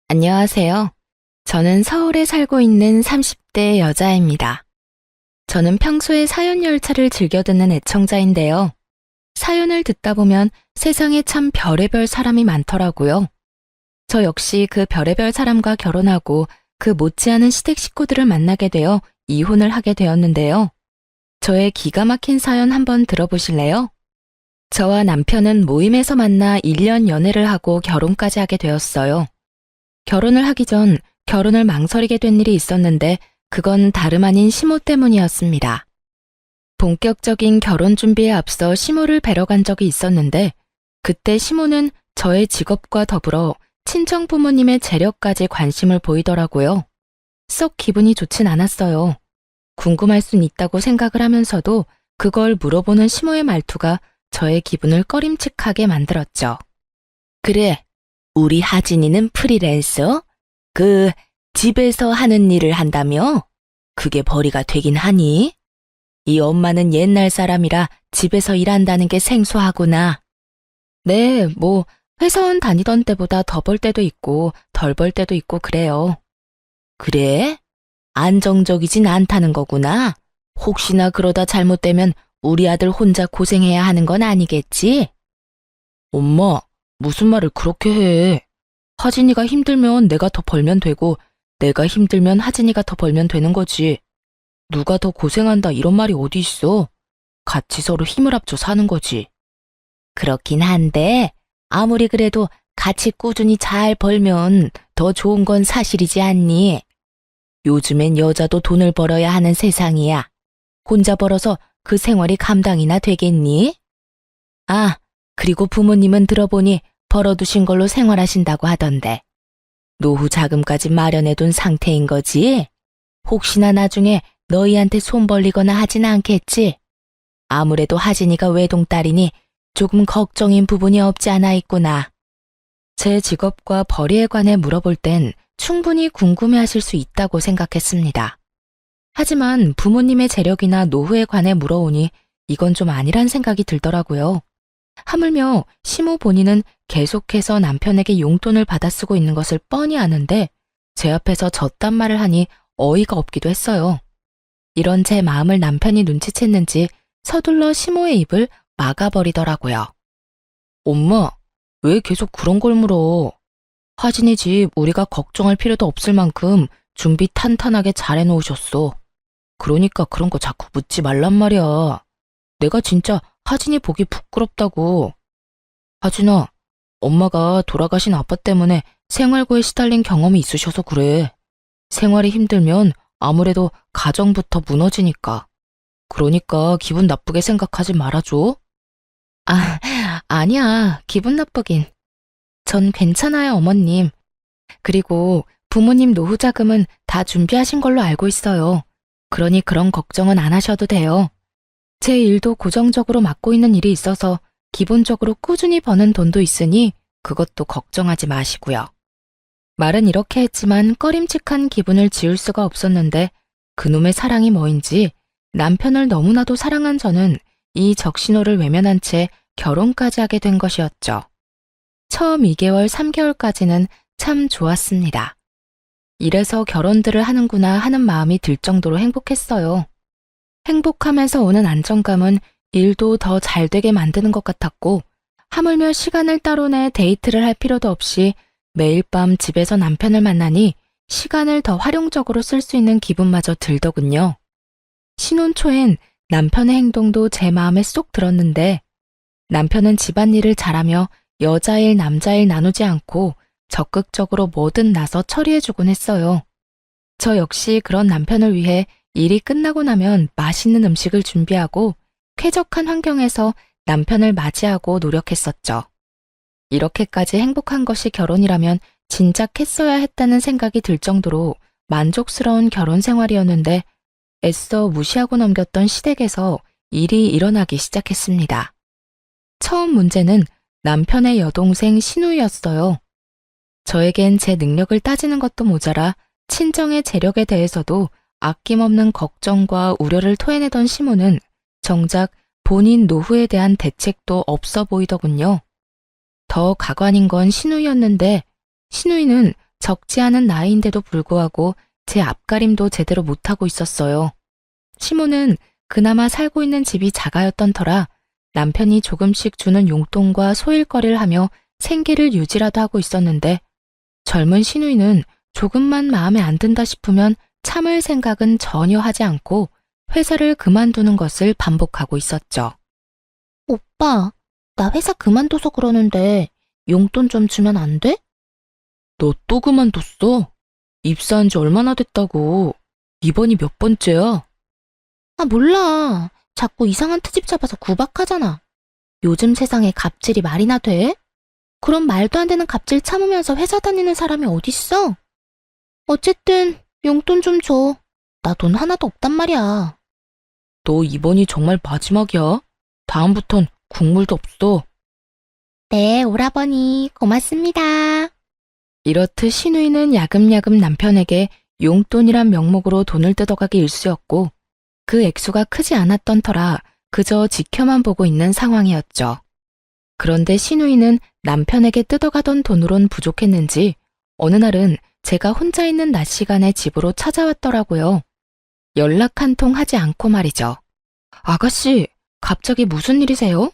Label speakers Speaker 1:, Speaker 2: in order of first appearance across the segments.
Speaker 1: 안녕하세요. 저는 서울에 살고 있는 30대 여자입니다. 저는 평소에 사연 열차를 즐겨 듣는 애청자인데요. 사연을 듣다 보면 세상에 참 별의별 사람이 많더라고요. 저 역시 그 별의별 사람과 결혼하고 그 못지않은 시댁 식구들을 만나게 되어 이혼을 하게 되었는데요. 저의 기가 막힌 사연 한번 들어보실래요? 저와 남편은 모임에서 만나 1년 연애를 하고 결혼까지 하게 되었어요. 결혼을 하기 전 결혼을 망설이게 된 일이 있었는데 그건 다름 아닌 시모 때문이었습니다. 본격적인 결혼 준비에 앞서 시모를 뵈러 간 적이 있었는데 그때 시모는 저의 직업과 더불어 친정 부모님의 재력까지 관심을 보이더라고요. 썩 기분이 좋진 않았어요. 궁금할 순 있다고 생각을 하면서도 그걸 물어보는 시모의 말투가 저의 기분을 꺼림칙하게 만들었죠. 그래, 우리 하진이는 프리랜서? 집에서 하는 일을 한다며? 그게 벌이가 되긴 하니? 이 엄마는 옛날 사람이라 집에서 일한다는 게 생소하구나. 네, 회사원 다니던 때보다 더 벌 때도 있고 덜 벌 때도 있고 그래요. 그래? 안정적이진 않다는 거구나. 혹시나 그러다 잘못되면 우리 아들 혼자 고생해야 하는 건 아니겠지? 엄마, 무슨 말을 그렇게 해. 하진이가 힘들면 내가 더 벌면 되고 내가 힘들면 하진이가 더 벌면 되는 거지. 누가 더 고생한다 이런 말이 어디 있어. 같이 서로 힘을 합쳐 사는 거지. 그렇긴 한데 아무리 그래도 같이 꾸준히 잘 벌면 더 좋은 건 사실이지 않니? 요즘엔 여자도 돈을 벌어야 하는 세상이야. 혼자 벌어서 그 생활이 감당이나 되겠니? 아, 그리고 부모님은 들어보니 벌어두신 걸로 생활하신다고 하던데. 노후 자금까지 마련해둔 상태인 거지? 혹시나 나중에 너희한테 손 벌리거나 하진 않겠지? 아무래도 하진이가 외동딸이니 조금 걱정인 부분이 없지 않아 있구나. 제 직업과 벌이에 관해 물어볼 땐 충분히 궁금해하실 수 있다고 생각했습니다. 하지만 부모님의 재력이나 노후에 관해 물어오니 이건 좀 아니란 생각이 들더라고요. 하물며 시모 본인은 계속해서 남편에게 용돈을 받아 쓰고 있는 것을 뻔히 아는데 제 앞에서 저딴 말을 하니 어이가 없기도 했어요. 이런 제 마음을 남편이 눈치챘는지 서둘러 시모의 입을 막아버리더라고요. 엄마, 왜 계속 그런 걸 물어? 하진이 집 우리가 걱정할 필요도 없을 만큼 준비 탄탄하게 잘 해놓으셨어. 그러니까 그런 거 자꾸 묻지 말란 말이야. 내가 진짜 하진이 보기 부끄럽다고. 하진아, 엄마가 돌아가신 아빠 때문에 생활고에 시달린 경험이 있으셔서 그래. 생활이 힘들면 아무래도 가정부터 무너지니까. 그러니까 기분 나쁘게 생각하지 말아줘. 아, 아니야. 기분 나쁘긴. 전 괜찮아요, 어머님. 그리고 부모님 노후 자금은 다 준비하신 걸로 알고 있어요. 그러니 그런 걱정은 안 하셔도 돼요. 제 일도 고정적으로 맡고 있는 일이 있어서 기본적으로 꾸준히 버는 돈도 있으니 그것도 걱정하지 마시고요. 말은 이렇게 했지만 꺼림칙한 기분을 지울 수가 없었는데 그놈의 사랑이 뭐인지 남편을 너무나도 사랑한 저는 이 적신호를 외면한 채 결혼까지 하게 된 것이었죠. 처음 2개월, 3개월까지는 참 좋았습니다. 이래서 결혼들을 하는구나 하는 마음이 들 정도로 행복했어요. 행복하면서 오는 안정감은 일도 더 잘 되게 만드는 것 같았고 하물며 시간을 따로 내 데이트를 할 필요도 없이 매일 밤 집에서 남편을 만나니 시간을 더 활용적으로 쓸 수 있는 기분마저 들더군요. 신혼 초엔 남편의 행동도 제 마음에 쏙 들었는데 남편은 집안일을 잘하며 여자일 남자일 나누지 않고 적극적으로 뭐든 나서 처리해주곤 했어요. 저 역시 그런 남편을 위해 일이 끝나고 나면 맛있는 음식을 준비하고 쾌적한 환경에서 남편을 맞이하고 노력했었죠. 이렇게까지 행복한 것이 결혼이라면 진작 했어야 했다는 생각이 들 정도로 만족스러운 결혼 생활이었는데 애써 무시하고 넘겼던 시댁에서 일이 일어나기 시작했습니다. 처음 문제는 남편의 여동생 신우였어요. 저에겐 제 능력을 따지는 것도 모자라 친정의 재력에 대해서도 아낌없는 걱정과 우려를 토해내던 시모는 정작 본인 노후에 대한 대책도 없어 보이더군요. 더 가관인 건 신우이였는데 신우이는 적지 않은 나이인데도 불구하고 제 앞가림도 제대로 못하고 있었어요. 시모는 그나마 살고 있는 집이 자가였던 터라 남편이 조금씩 주는 용돈과 소일거리를 하며 생계를 유지라도 하고 있었는데 젊은 시누이는 조금만 마음에 안 든다 싶으면 참을 생각은 전혀 하지 않고 회사를 그만두는 것을 반복하고 있었죠. 오빠, 나 회사 그만둬서 그러는데 용돈 좀 주면 안 돼? 너 또 그만뒀어? 입사한 지 얼마나 됐다고. 이번이 몇 번째야? 아, 몰라. 자꾸 이상한 트집 잡아서 구박하잖아. 요즘 세상에 갑질이 말이나 돼? 그럼 말도 안 되는 갑질 참으면서 회사 다니는 사람이 어딨어? 어쨌든 용돈 좀 줘. 나 돈 하나도 없단 말이야. 너 이번이 정말 마지막이야. 다음부턴 국물도 없어. 네, 오라버니 고맙습니다. 이렇듯 시누이는 야금야금 남편에게 용돈이란 명목으로 돈을 뜯어가기 일쑤였고 그 액수가 크지 않았던 터라 그저 지켜만 보고 있는 상황이었죠. 그런데 시누이는 남편에게 뜯어가던 돈으론 부족했는지 어느 날은 제가 혼자 있는 낮 시간에 집으로 찾아왔더라고요. 연락 한 통 하지 않고 말이죠. 아가씨, 갑자기 무슨 일이세요?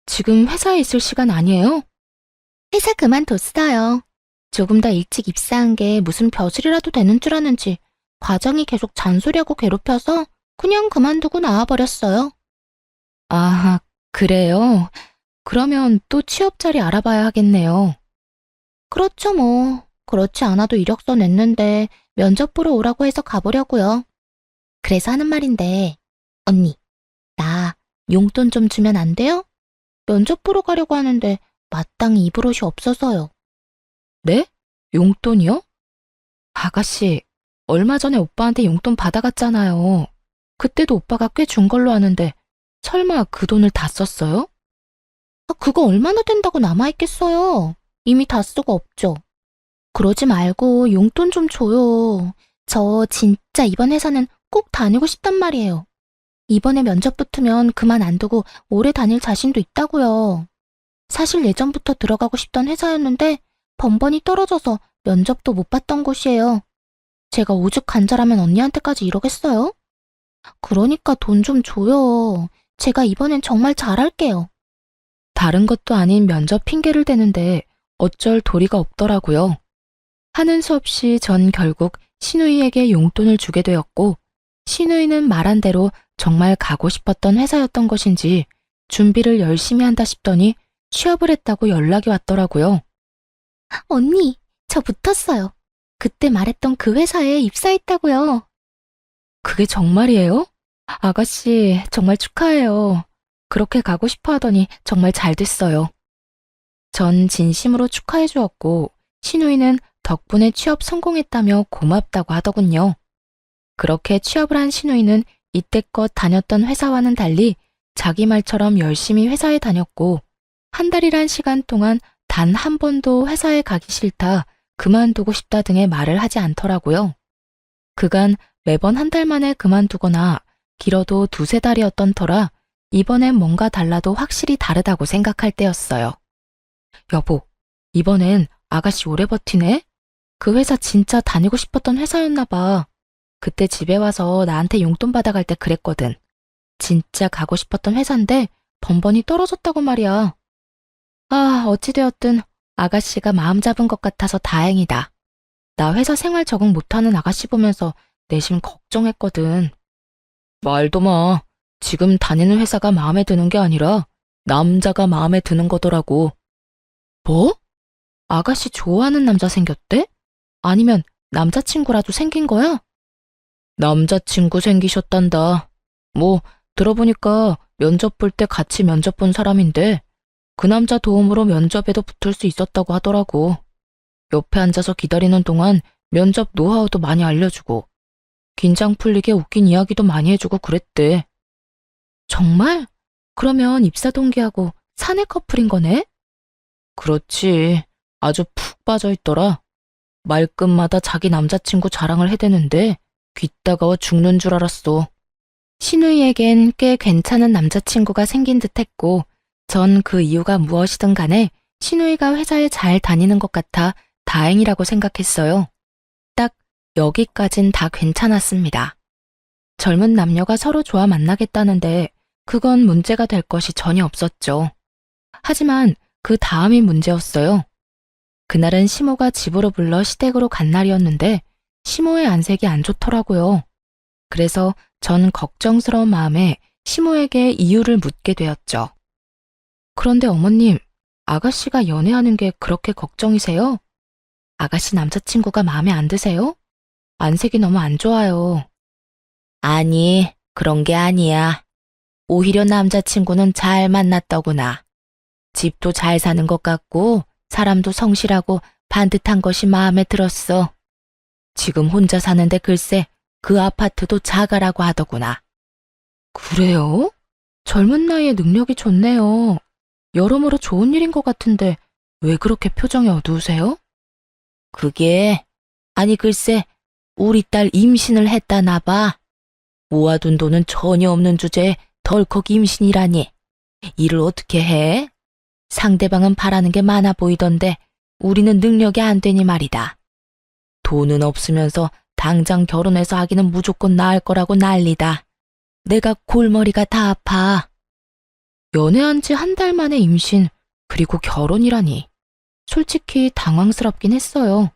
Speaker 1: 지금 회사에 있을 시간 아니에요? 회사 그만뒀어요. 조금 더 일찍 입사한 게 무슨 벼슬이라도 되는 줄 아는지 과장이 계속 잔소리하고 괴롭혀서 그냥 그만두고 나와버렸어요. 아, 그래요? 그러면 또 취업 자리 알아봐야 하겠네요. 그렇죠 뭐. 그렇지 않아도 이력서 냈는데 면접 보러 오라고 해서 가보려고요. 그래서 하는 말인데 언니, 나 용돈 좀 주면 안 돼요? 면접 보러 가려고 하는데 마땅히 입을 옷이 없어서요. 네? 용돈이요? 아가씨, 얼마 전에 오빠한테 용돈 받아갔잖아요. 그때도 오빠가 꽤 준 걸로 아는데 설마 그 돈을 다 썼어요? 아, 그거 얼마나 된다고 남아있겠어요. 이미 다 쓰고 없죠. 그러지 말고 용돈 좀 줘요. 저 진짜 이번 회사는 꼭 다니고 싶단 말이에요. 이번에 면접 붙으면 그만 안 두고 오래 다닐 자신도 있다고요. 사실 예전부터 들어가고 싶던 회사였는데 번번이 떨어져서 면접도 못 봤던 곳이에요. 제가 오죽 간절하면 언니한테까지 이러겠어요? 그러니까 돈 좀 줘요. 제가 이번엔 정말 잘할게요. 다른 것도 아닌 면접 핑계를 대는데 어쩔 도리가 없더라고요. 하는 수 없이 전 결국 시누이에게 용돈을 주게 되었고 시누이는 말한 대로 정말 가고 싶었던 회사였던 것인지 준비를 열심히 한다 싶더니 취업을 했다고 연락이 왔더라고요. 언니, 저 붙었어요. 그때 말했던 그 회사에 입사했다고요. 그게 정말이에요? 아가씨, 정말 축하해요. 그렇게 가고 싶어 하더니 정말 잘 됐어요. 전 진심으로 축하해 주었고 시누이는 덕분에 취업 성공했다며 고맙다고 하더군요. 그렇게 취업을 한 시누이는 이때껏 다녔던 회사와는 달리 자기 말처럼 열심히 회사에 다녔고 한 달이란 시간 동안 단 한 번도 회사에 가기 싫다, 그만두고 싶다 등의 말을 하지 않더라고요. 그간 매번 한 달 만에 그만두거나 길어도 두세 달이었던 터라 이번엔 뭔가 달라도 확실히 다르다고 생각할 때였어요. 여보, 이번엔 아가씨 오래 버티네? 그 회사 진짜 다니고 싶었던 회사였나 봐. 그때 집에 와서 나한테 용돈 받아갈 때 그랬거든. 진짜 가고 싶었던 회사인데 번번이 떨어졌다고 말이야. 아, 어찌되었든 아가씨가 마음 잡은 것 같아서 다행이다. 나 회사 생활 적응 못하는 아가씨 보면서 내심 걱정했거든. 말도 마. 지금 다니는 회사가 마음에 드는 게 아니라 남자가 마음에 드는 거더라고. 뭐? 아가씨 좋아하는 남자 생겼대? 아니면 남자친구라도 생긴 거야? 남자친구 생기셨단다. 뭐 들어보니까 면접 볼 때 같이 면접 본 사람인데 그 남자 도움으로 면접에도 붙을 수 있었다고 하더라고. 옆에 앉아서 기다리는 동안 면접 노하우도 많이 알려주고 긴장 풀리게 웃긴 이야기도 많이 해주고 그랬대. 정말? 그러면 입사 동기하고 사내 커플인 거네? 그렇지. 아주 푹 빠져있더라. 말끝마다 자기 남자친구 자랑을 해대는데 귀 따가워 죽는 줄 알았어. 신우이에겐 꽤 괜찮은 남자친구가 생긴 듯 했고 전 그 이유가 무엇이든 간에 신우이가 회사에 잘 다니는 것 같아 다행이라고 생각했어요. 딱 여기까진 다 괜찮았습니다. 젊은 남녀가 서로 좋아 만나겠다는데 그건 문제가 될 것이 전혀 없었죠. 하지만 그 다음이 문제였어요. 그날은 시모가 집으로 불러 시댁으로 간 날이었는데 시모의 안색이 안 좋더라고요. 그래서 전 걱정스러운 마음에 시모에게 이유를 묻게 되었죠. 그런데 어머님, 아가씨가 연애하는 게 그렇게 걱정이세요? 아가씨 남자친구가 마음에 안 드세요? 안색이 너무 안 좋아요. 아니, 그런 게 아니야. 오히려 남자친구는 잘 만났더구나. 집도 잘 사는 것 같고 사람도 성실하고 반듯한 것이 마음에 들었어. 지금 혼자 사는데 글쎄 그 아파트도 자가라고 하더구나. 그래요? 젊은 나이에 능력이 좋네요. 여러모로 좋은 일인 것 같은데 왜 그렇게 표정이 어두우세요? 아니 글쎄 우리 딸 임신을 했다나 봐. 모아둔 돈은 전혀 없는 주제에 덜컥 임신이라니. 일을 어떻게 해? 상대방은 바라는 게 많아 보이던데 우리는 능력이 안 되니 말이다. 돈은 없으면서 당장 결혼해서 아기는 무조건 낳을 거라고 난리다. 내가 골머리가 다 아파. 연애한 지 한 달 만에 임신, 그리고 결혼이라니. 솔직히 당황스럽긴 했어요.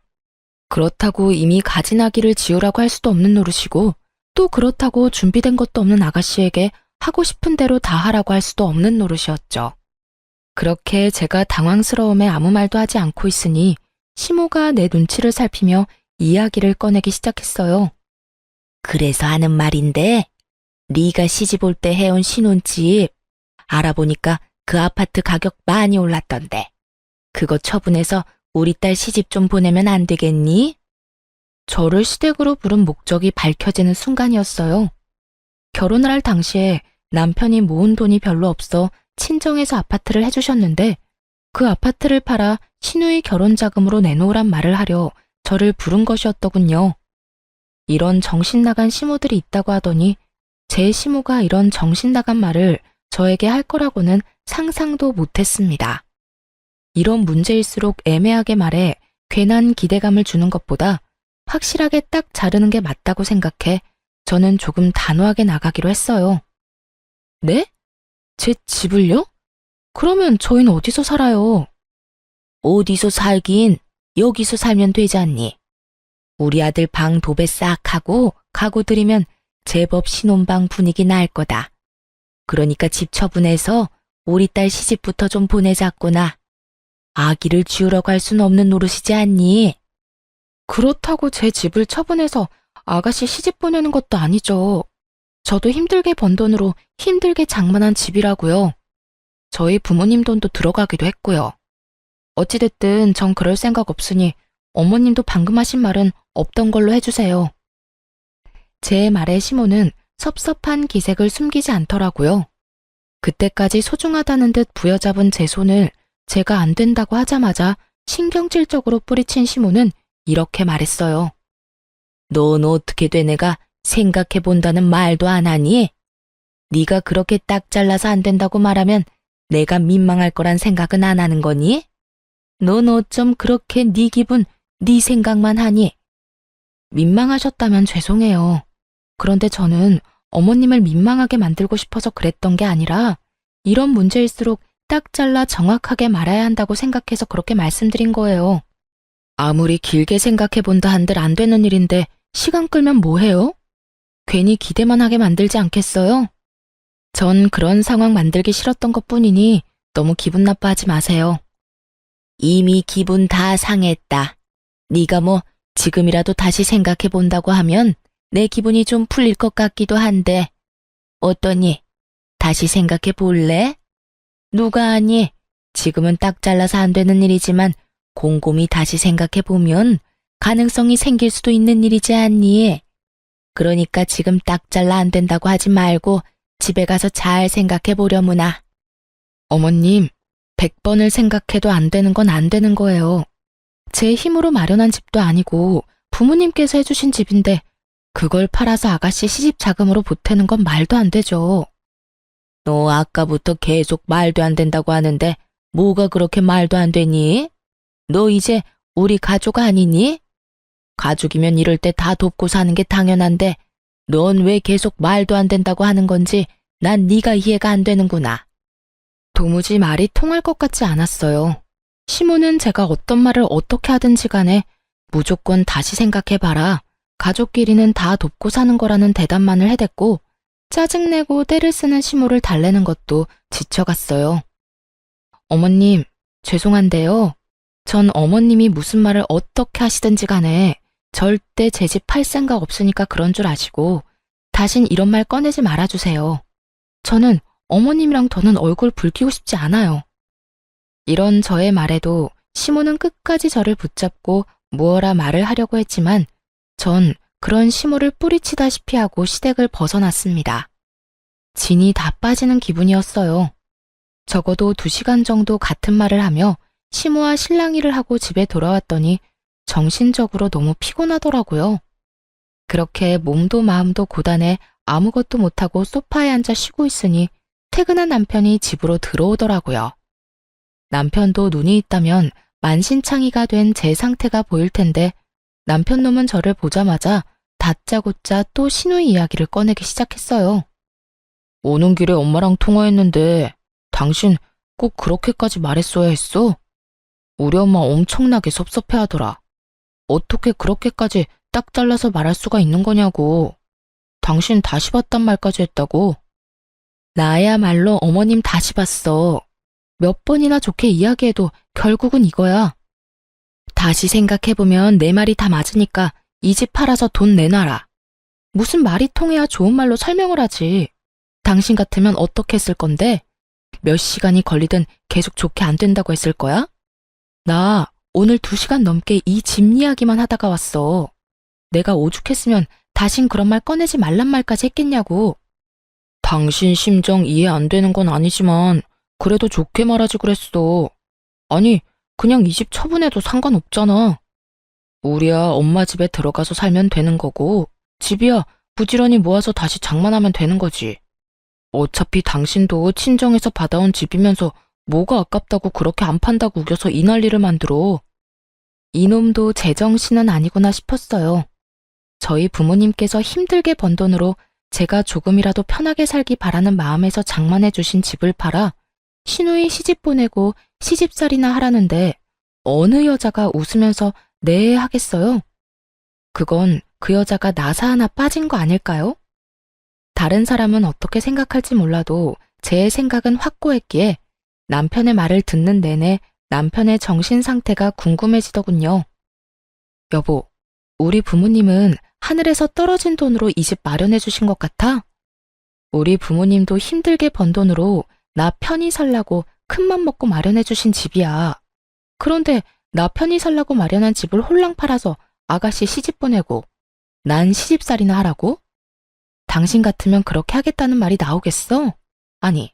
Speaker 1: 그렇다고 이미 가진 아기를 지우라고 할 수도 없는 노릇이고, 또 그렇다고 준비된 것도 없는 아가씨에게 하고 싶은 대로 다 하라고 할 수도 없는 노릇이었죠. 그렇게 제가 당황스러움에 아무 말도 하지 않고 있으니 시모가 내 눈치를 살피며 이야기를 꺼내기 시작했어요. 그래서 하는 말인데 네가 시집 올 때 해온 신혼집 알아보니까 그 아파트 가격 많이 올랐던데 그거 처분해서 우리 딸 시집 좀 보내면 안 되겠니? 저를 시댁으로 부른 목적이 밝혀지는 순간이었어요. 결혼을 할 당시에 남편이 모은 돈이 별로 없어 친정에서 아파트를 해주셨는데 그 아파트를 팔아 시누이 결혼 자금으로 내놓으란 말을 하려 저를 부른 것이었더군요. 이런 정신 나간 시모들이 있다고 하더니 제 시모가 이런 정신 나간 말을 저에게 할 거라고는 상상도 못했습니다. 이런 문제일수록 애매하게 말해 괜한 기대감을 주는 것보다 확실하게 딱 자르는 게 맞다고 생각해 저는 조금 단호하게 나가기로 했어요. 네? 제 집을요? 그러면 저희는 어디서 살아요? 어디서 살긴 여기서 살면 되지 않니? 우리 아들 방 도배 싹 하고 가구 들이면 제법 신혼방 분위기 날 거다. 그러니까 집 처분해서 우리 딸 시집부터 좀 보내자꾸나. 아기를 지우려고 할 순 없는 노릇이지 않니? 그렇다고 제 집을 처분해서 아가씨 시집 보내는 것도 아니죠. 저도 힘들게 번 돈으로 힘들게 장만한 집이라고요. 저희 부모님 돈도 들어가기도 했고요. 어찌됐든 전 그럴 생각 없으니 어머님도 방금 하신 말은 없던 걸로 해주세요. 제 말에 시모는 섭섭한 기색을 숨기지 않더라고요. 그때까지 소중하다는 듯 부여잡은 제 손을 제가 안 된다고 하자마자 신경질적으로 뿌리친 시모는 이렇게 말했어요. 넌 어떻게 된 애가 생각해본다는 말도 안 하니? 네가 그렇게 딱 잘라서 안 된다고 말하면 내가 민망할 거란 생각은 안 하는 거니? 넌 어쩜 그렇게 네 기분, 네 생각만 하니? 민망하셨다면 죄송해요. 그런데 저는 어머님을 민망하게 만들고 싶어서 그랬던 게 아니라 이런 문제일수록 딱 잘라 정확하게 말해야 한다고 생각해서 그렇게 말씀드린 거예요. 아무리 길게 생각해본다 한들 안 되는 일인데 시간 끌면 뭐해요? 괜히 기대만 하게 만들지 않겠어요? 전 그런 상황 만들기 싫었던 것뿐이니 너무 기분 나빠하지 마세요. 이미 기분 다 상했다. 네가 뭐 지금이라도 다시 생각해본다고 하면 내 기분이 좀 풀릴 것 같기도 한데 어떠니? 다시 생각해 볼래? 누가 아니? 지금은 딱 잘라서 안 되는 일이지만 곰곰이 다시 생각해 보면 가능성이 생길 수도 있는 일이지 않니? 그러니까 지금 딱 잘라 안 된다고 하지 말고 집에 가서 잘 생각해 보려무나. 어머님, 100번을 생각해도 안 되는 건 안 되는 거예요. 제 힘으로 마련한 집도 아니고 부모님께서 해주신 집인데 그걸 팔아서 아가씨 시집 자금으로 보태는 건 말도 안 되죠. 너 아까부터 계속 말도 안 된다고 하는데 뭐가 그렇게 말도 안 되니? 너 이제 우리 가족 아니니? 가족이면 이럴 때 다 돕고 사는 게 당연한데 넌 왜 계속 말도 안 된다고 하는 건지 난 네가 이해가 안 되는구나. 도무지 말이 통할 것 같지 않았어요. 시모는 제가 어떤 말을 어떻게 하든지 간에 무조건 다시 생각해봐라. 가족끼리는 다 돕고 사는 거라는 대답만을 해댔고 짜증내고 때를 쓰는 시모를 달래는 것도 지쳐갔어요. 어머님, 죄송한데요. 전 어머님이 무슨 말을 어떻게 하시든지 간에 절대 제 집 팔 생각 없으니까 그런 줄 아시고 다신 이런 말 꺼내지 말아주세요. 저는 어머님이랑 더는 얼굴 붉히고 싶지 않아요. 이런 저의 말에도 시모는 끝까지 저를 붙잡고 무어라 말을 하려고 했지만 전 그런 시모를 뿌리치다시피 하고 시댁을 벗어났습니다. 진이 다 빠지는 기분이었어요. 적어도 2시간 정도 같은 말을 하며 시모와 실랑이를 하고 집에 돌아왔더니 정신적으로 너무 피곤하더라고요. 그렇게 몸도 마음도 고단해 아무것도 못하고 소파에 앉아 쉬고 있으니 퇴근한 남편이 집으로 들어오더라고요. 남편도 눈이 있다면 만신창이가 된 제 상태가 보일 텐데 남편 놈은 저를 보자마자 다짜고짜 또 시누이 이야기를 꺼내기 시작했어요. 오는 길에 엄마랑 통화했는데 당신 꼭 그렇게까지 말했어야 했어? 우리 엄마 엄청나게 섭섭해하더라. 어떻게 그렇게까지 딱 잘라서 말할 수가 있는 거냐고. 당신 다시 봤단 말까지 했다고. 나야말로 어머님 다시 봤어. 몇 번이나 좋게 이야기해도 결국은 이거야. 다시 생각해보면 내 말이 다 맞으니까 이 집 팔아서 돈 내놔라. 무슨 말이 통해야 좋은 말로 설명을 하지. 당신 같으면 어떻게 했을 건데? 몇 시간이 걸리든 계속 좋게 안 된다고 했을 거야? 나 오늘 2시간 넘게 이 집 이야기만 하다가 왔어. 내가 오죽했으면 다신 그런 말 꺼내지 말란 말까지 했겠냐고. 당신 심정 이해 안 되는 건 아니지만 그래도 좋게 말하지 그랬어. 아니, 그냥 이 집 처분해도 상관없잖아. 우리야 엄마 집에 들어가서 살면 되는 거고 집이야 부지런히 모아서 다시 장만하면 되는 거지. 어차피 당신도 친정에서 받아온 집이면서 뭐가 아깝다고 그렇게 안 판다고 우겨서 이 난리를 만들어. 이놈도 제정신은 아니구나 싶었어요. 저희 부모님께서 힘들게 번 돈으로 제가 조금이라도 편하게 살기 바라는 마음에서 장만해 주신 집을 팔아 시누이 시집 보내고 시집살이나 하라는데 어느 여자가 웃으면서 네 하겠어요? 그건 그 여자가 나사 하나 빠진 거 아닐까요? 다른 사람은 어떻게 생각할지 몰라도 제 생각은 확고했기에 남편의 말을 듣는 내내 남편의 정신 상태가 궁금해지더군요. 여보, 우리 부모님은 하늘에서 떨어진 돈으로 이 집 마련해 주신 것 같아? 우리 부모님도 힘들게 번 돈으로 나 편히 살라고 큰맘 먹고 마련해 주신 집이야. 그런데 나 편히 살라고 마련한 집을 홀랑 팔아서 아가씨 시집 보내고 난 시집살이나 하라고? 당신 같으면 그렇게 하겠다는 말이 나오겠어? 아니,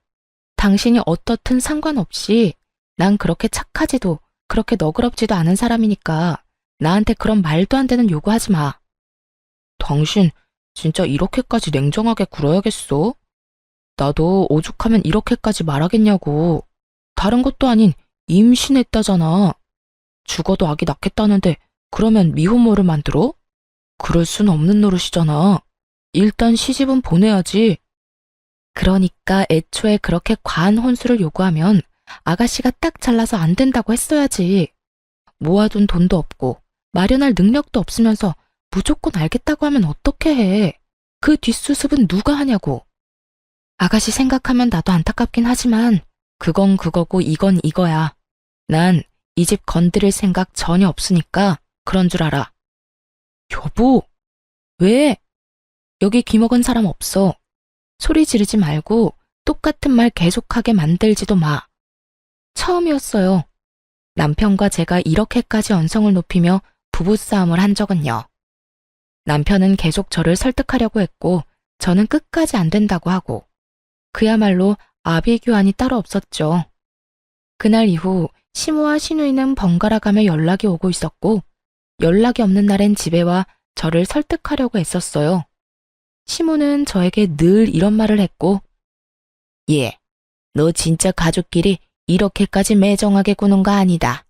Speaker 1: 당신이 어떻든 상관없이 난 그렇게 착하지도 그렇게 너그럽지도 않은 사람이니까 나한테 그런 말도 안 되는 요구하지 마. 당신 진짜 이렇게까지 냉정하게 굴어야겠어? 나도 오죽하면 이렇게까지 말하겠냐고. 다른 것도 아닌 임신했다잖아. 죽어도 아기 낳겠다는데 그러면 미혼모를 만들어? 그럴 순 없는 노릇이잖아. 일단 시집은 보내야지. 그러니까 애초에 그렇게 과한 혼수를 요구하면 아가씨가 딱 잘라서 안 된다고 했어야지. 모아둔 돈도 없고 마련할 능력도 없으면서 무조건 알겠다고 하면 어떻게 해. 그 뒷수습은 누가 하냐고. 아가씨 생각하면 나도 안타깝긴 하지만 그건 그거고 이건 이거야. 난 이 집 건드릴 생각 전혀 없으니까 그런 줄 알아. 여보, 왜? 여기 귀먹은 사람 없어. 소리 지르지 말고 똑같은 말 계속하게 만들지도 마. 처음이었어요. 남편과 제가 이렇게까지 언성을 높이며 부부싸움을 한 적은요. 남편은 계속 저를 설득하려고 했고 저는 끝까지 안 된다고 하고 그야말로 아비규환이 따로 없었죠. 그날 이후 시모와 시누이는 번갈아 가며 연락이 오고 있었고 연락이 없는 날엔 집에 와 저를 설득하려고 애썼어요. 시모는 저에게 늘 이런 말을 했고 너 진짜 가족끼리 이렇게까지 매정하게 구는 거 아니다.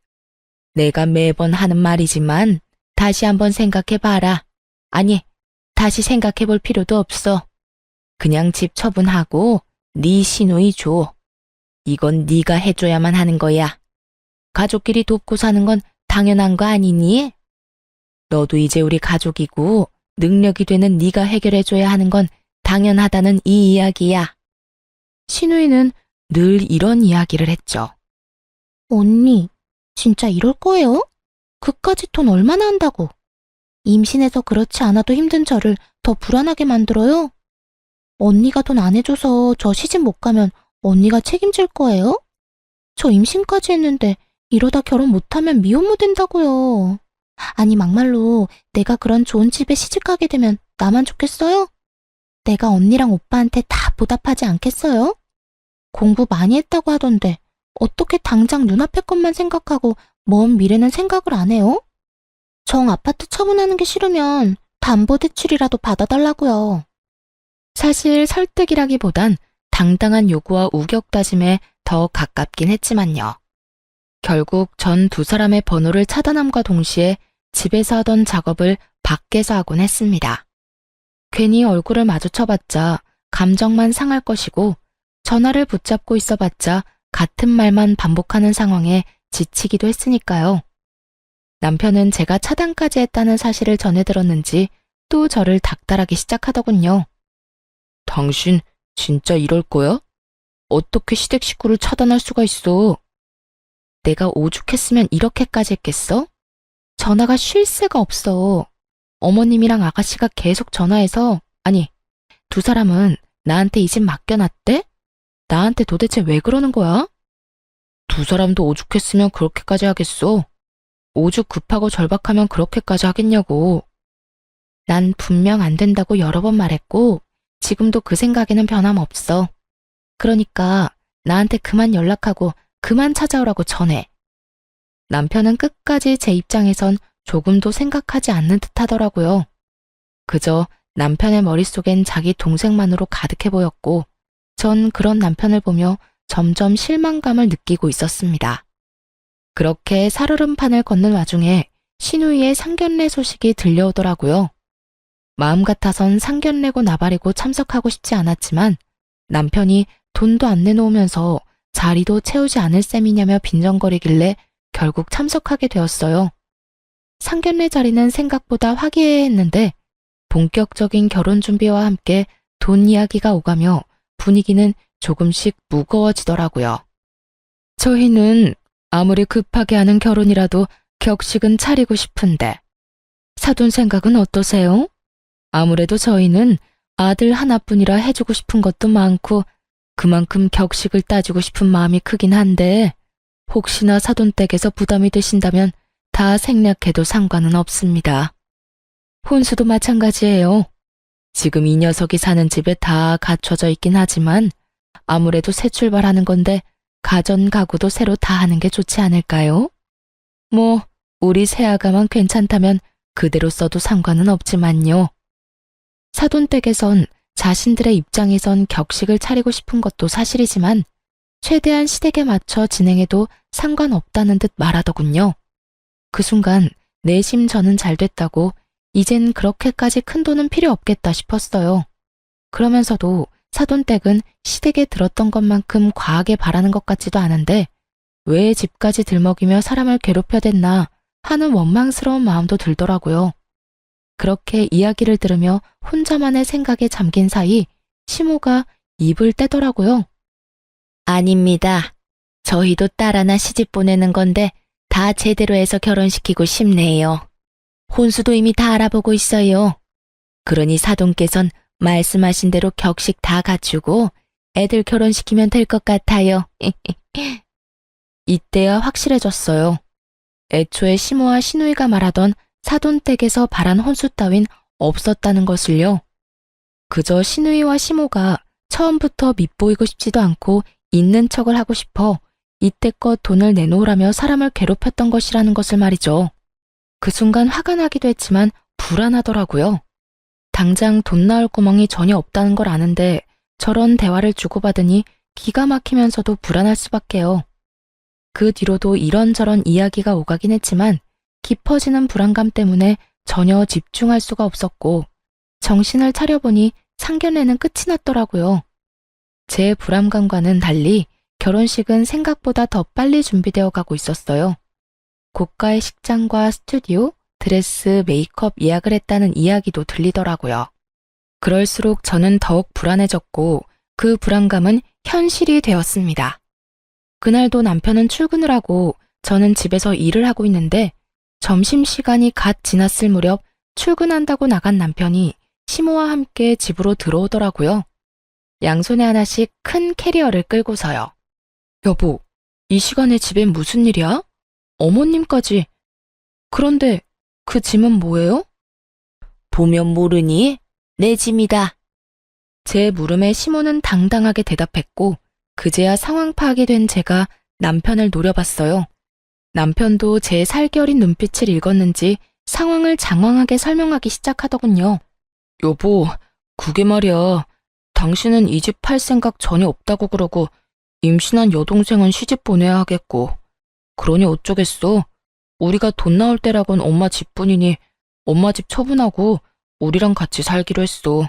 Speaker 1: 내가 매번 하는 말이지만 다시 한번 생각해봐라. 아니, 다시 생각해볼 필요도 없어. 그냥 집 처분하고 네 시누이 줘. 이건 네가 해줘야만 하는 거야. 가족끼리 돕고 사는 건 당연한 거 아니니? 너도 이제 우리 가족이고 능력이 되는 네가 해결해줘야 하는 건 당연하다는 이 이야기야. 시누이는 늘 이런 이야기를 했죠.
Speaker 2: 언니, 진짜 이럴 거예요? 그까짓 돈 얼마나 한다고? 임신해서 그렇지 않아도 힘든 저를 더 불안하게 만들어요? 언니가 돈 안 해줘서 저 시집 못 가면 언니가 책임질 거예요? 저 임신까지 했는데 이러다 결혼 못하면 미혼모 된다고요. 아니 막말로 내가 그런 좋은 집에 시집 가게 되면 나만 좋겠어요? 내가 언니랑 오빠한테 다 보답하지 않겠어요? 공부 많이 했다고 하던데 어떻게 당장 눈앞의 것만 생각하고 먼 미래는 생각을 안 해요? 정 아파트 처분하는 게 싫으면 담보대출이라도 받아달라고요.
Speaker 1: 사실 설득이라기보단 당당한 요구와 우격다짐에 더 가깝긴 했지만요. 결국 전 두 사람의 번호를 차단함과 동시에 집에서 하던 작업을 밖에서 하곤 했습니다. 괜히 얼굴을 마주쳐봤자 감정만 상할 것이고 전화를 붙잡고 있어봤자 같은 말만 반복하는 상황에 지치기도 했으니까요. 남편은 제가 차단까지 했다는 사실을 전해 들었는지 또 저를 닥달하기 시작하더군요. 당신 진짜 이럴 거야? 어떻게 시댁 식구를 차단할 수가 있어? 내가 오죽했으면 이렇게까지 했겠어? 전화가 쉴 새가 없어. 어머님이랑 아가씨가 계속 전화해서 아니, 두 사람은 나한테 이 집 맡겨놨대? 나한테 도대체 왜 그러는 거야? 두 사람도 오죽했으면 그렇게까지 하겠어? 오죽 급하고 절박하면 그렇게까지 하겠냐고. 난 분명 안 된다고 여러 번 말했고 지금도 그 생각에는 변함없어. 그러니까 나한테 그만 연락하고 그만 찾아오라고 전해. 남편은 끝까지 제 입장에선 조금도 생각하지 않는 듯 하더라고요. 그저 남편의 머릿속엔 자기 동생만으로 가득해 보였고 전 그런 남편을 보며 점점 실망감을 느끼고 있었습니다. 그렇게 살얼음판을 걷는 와중에 시누이의 상견례 소식이 들려오더라고요. 마음 같아선 상견례고 나발이고 참석하고 싶지 않았지만 남편이 돈도 안 내놓으면서 자리도 채우지 않을 셈이냐며 빈정거리길래 결국 참석하게 되었어요. 상견례 자리는 생각보다 화기애애했는데 본격적인 결혼 준비와 함께 돈 이야기가 오가며 분위기는 조금씩 무거워지더라고요. 저희는 아무리 급하게 하는 결혼이라도 격식은 차리고 싶은데 사돈 생각은 어떠세요? 아무래도 저희는 아들 하나뿐이라 해주고 싶은 것도 많고 그만큼 격식을 따지고 싶은 마음이 크긴 한데 혹시나 사돈 댁에서 부담이 되신다면 다 생략해도 상관은 없습니다. 혼수도 마찬가지예요. 지금 이 녀석이 사는 집에 다 갖춰져 있긴 하지만 아무래도 새 출발하는 건데 가전 가구도 새로 다 하는 게 좋지 않을까요? 뭐 우리 새아가만 괜찮다면 그대로 써도 상관은 없지만요. 사돈 댁에선 자신들의 입장에선 격식을 차리고 싶은 것도 사실이지만 최대한 시댁에 맞춰 진행해도 상관없다는 듯 말하더군요. 그 순간 내심 저는 잘 됐다고 이젠 그렇게까지 큰 돈은 필요 없겠다 싶었어요. 그러면서도 사돈댁은 시댁에 들었던 것만큼 과하게 바라는 것 같지도 않은데 왜 집까지 들먹이며 사람을 괴롭혀댔나 하는 원망스러운 마음도 들더라고요. 그렇게 이야기를 들으며 혼자만의 생각에 잠긴 사이 시모가 입을 떼더라고요. 아닙니다. 저희도 딸 하나 시집 보내는 건데 다 제대로 해서 결혼시키고 싶네요. 혼수도 이미 다 알아보고 있어요. 그러니 사돈께선 말씀하신 대로 격식 다 갖추고 애들 결혼시키면 될 것 같아요. 이때야 확실해졌어요. 애초에 시모와 시누이가 말하던 사돈댁에서 바란 혼수 따윈 없었다는 것을요. 그저 시누이와 시모가 처음부터 밉보이고 싶지도 않고 있는 척을 하고 싶어 이때껏 돈을 내놓으라며 사람을 괴롭혔던 것이라는 것을 말이죠. 그 순간 화가 나기도 했지만 불안하더라고요. 당장 돈 나올 구멍이 전혀 없다는 걸 아는데 저런 대화를 주고받으니 기가 막히면서도 불안할 수밖에요. 그 뒤로도 이런저런 이야기가 오가긴 했지만 깊어지는 불안감 때문에 전혀 집중할 수가 없었고 정신을 차려보니 상견례는 끝이 났더라고요. 제 불안감과는 달리 결혼식은 생각보다 더 빨리 준비되어 가고 있었어요. 고가의 식장과 스튜디오, 드레스, 메이크업 예약을 했다는 이야기도 들리더라고요. 그럴수록 저는 더욱 불안해졌고 그 불안감은 현실이 되었습니다. 그날도 남편은 출근을 하고 저는 집에서 일을 하고 있는데 점심시간이 갓 지났을 무렵 출근한다고 나간 남편이 시모와 함께 집으로 들어오더라고요. 양손에 하나씩 큰 캐리어를 끌고서요. 여보, 이 시간에 집엔 무슨 일이야? 어머님까지. 그런데 그 짐은 뭐예요? 보면 모르니? 내 짐이다. 제 물음에 시모는 당당하게 대답했고 그제야 상황 파악이 된 제가 남편을 노려봤어요. 남편도 제 살결인 눈빛을 읽었는지 상황을 장황하게 설명하기 시작하더군요. 여보, 그게 말이야. 당신은 이 집 팔 생각 전혀 없다고 그러고 임신한 여동생은 시집 보내야 하겠고 그러니 어쩌겠어. 우리가 돈 나올 때라곤 엄마 집뿐이니 엄마 집 처분하고 우리랑 같이 살기로 했어.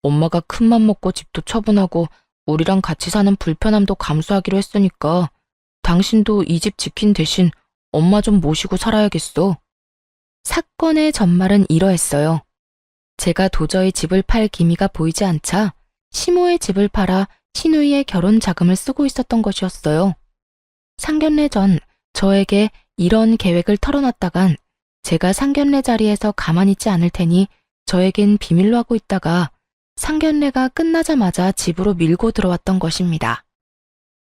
Speaker 1: 엄마가 큰맘 먹고 집도 처분하고 우리랑 같이 사는 불편함도 감수하기로 했으니까 당신도 이 집 지킨 대신 엄마 좀 모시고 살아야겠어. 사건의 전말은 이러했어요. 제가 도저히 집을 팔 기미가 보이지 않자 시모의 집을 팔아 시누이의 결혼 자금을 쓰고 있었던 것이었어요. 상견례 전 저에게 이런 계획을 털어놨다간 제가 상견례 자리에서 가만히 있지 않을 테니 저에겐 비밀로 하고 있다가 상견례가 끝나자마자 집으로 밀고 들어왔던 것입니다.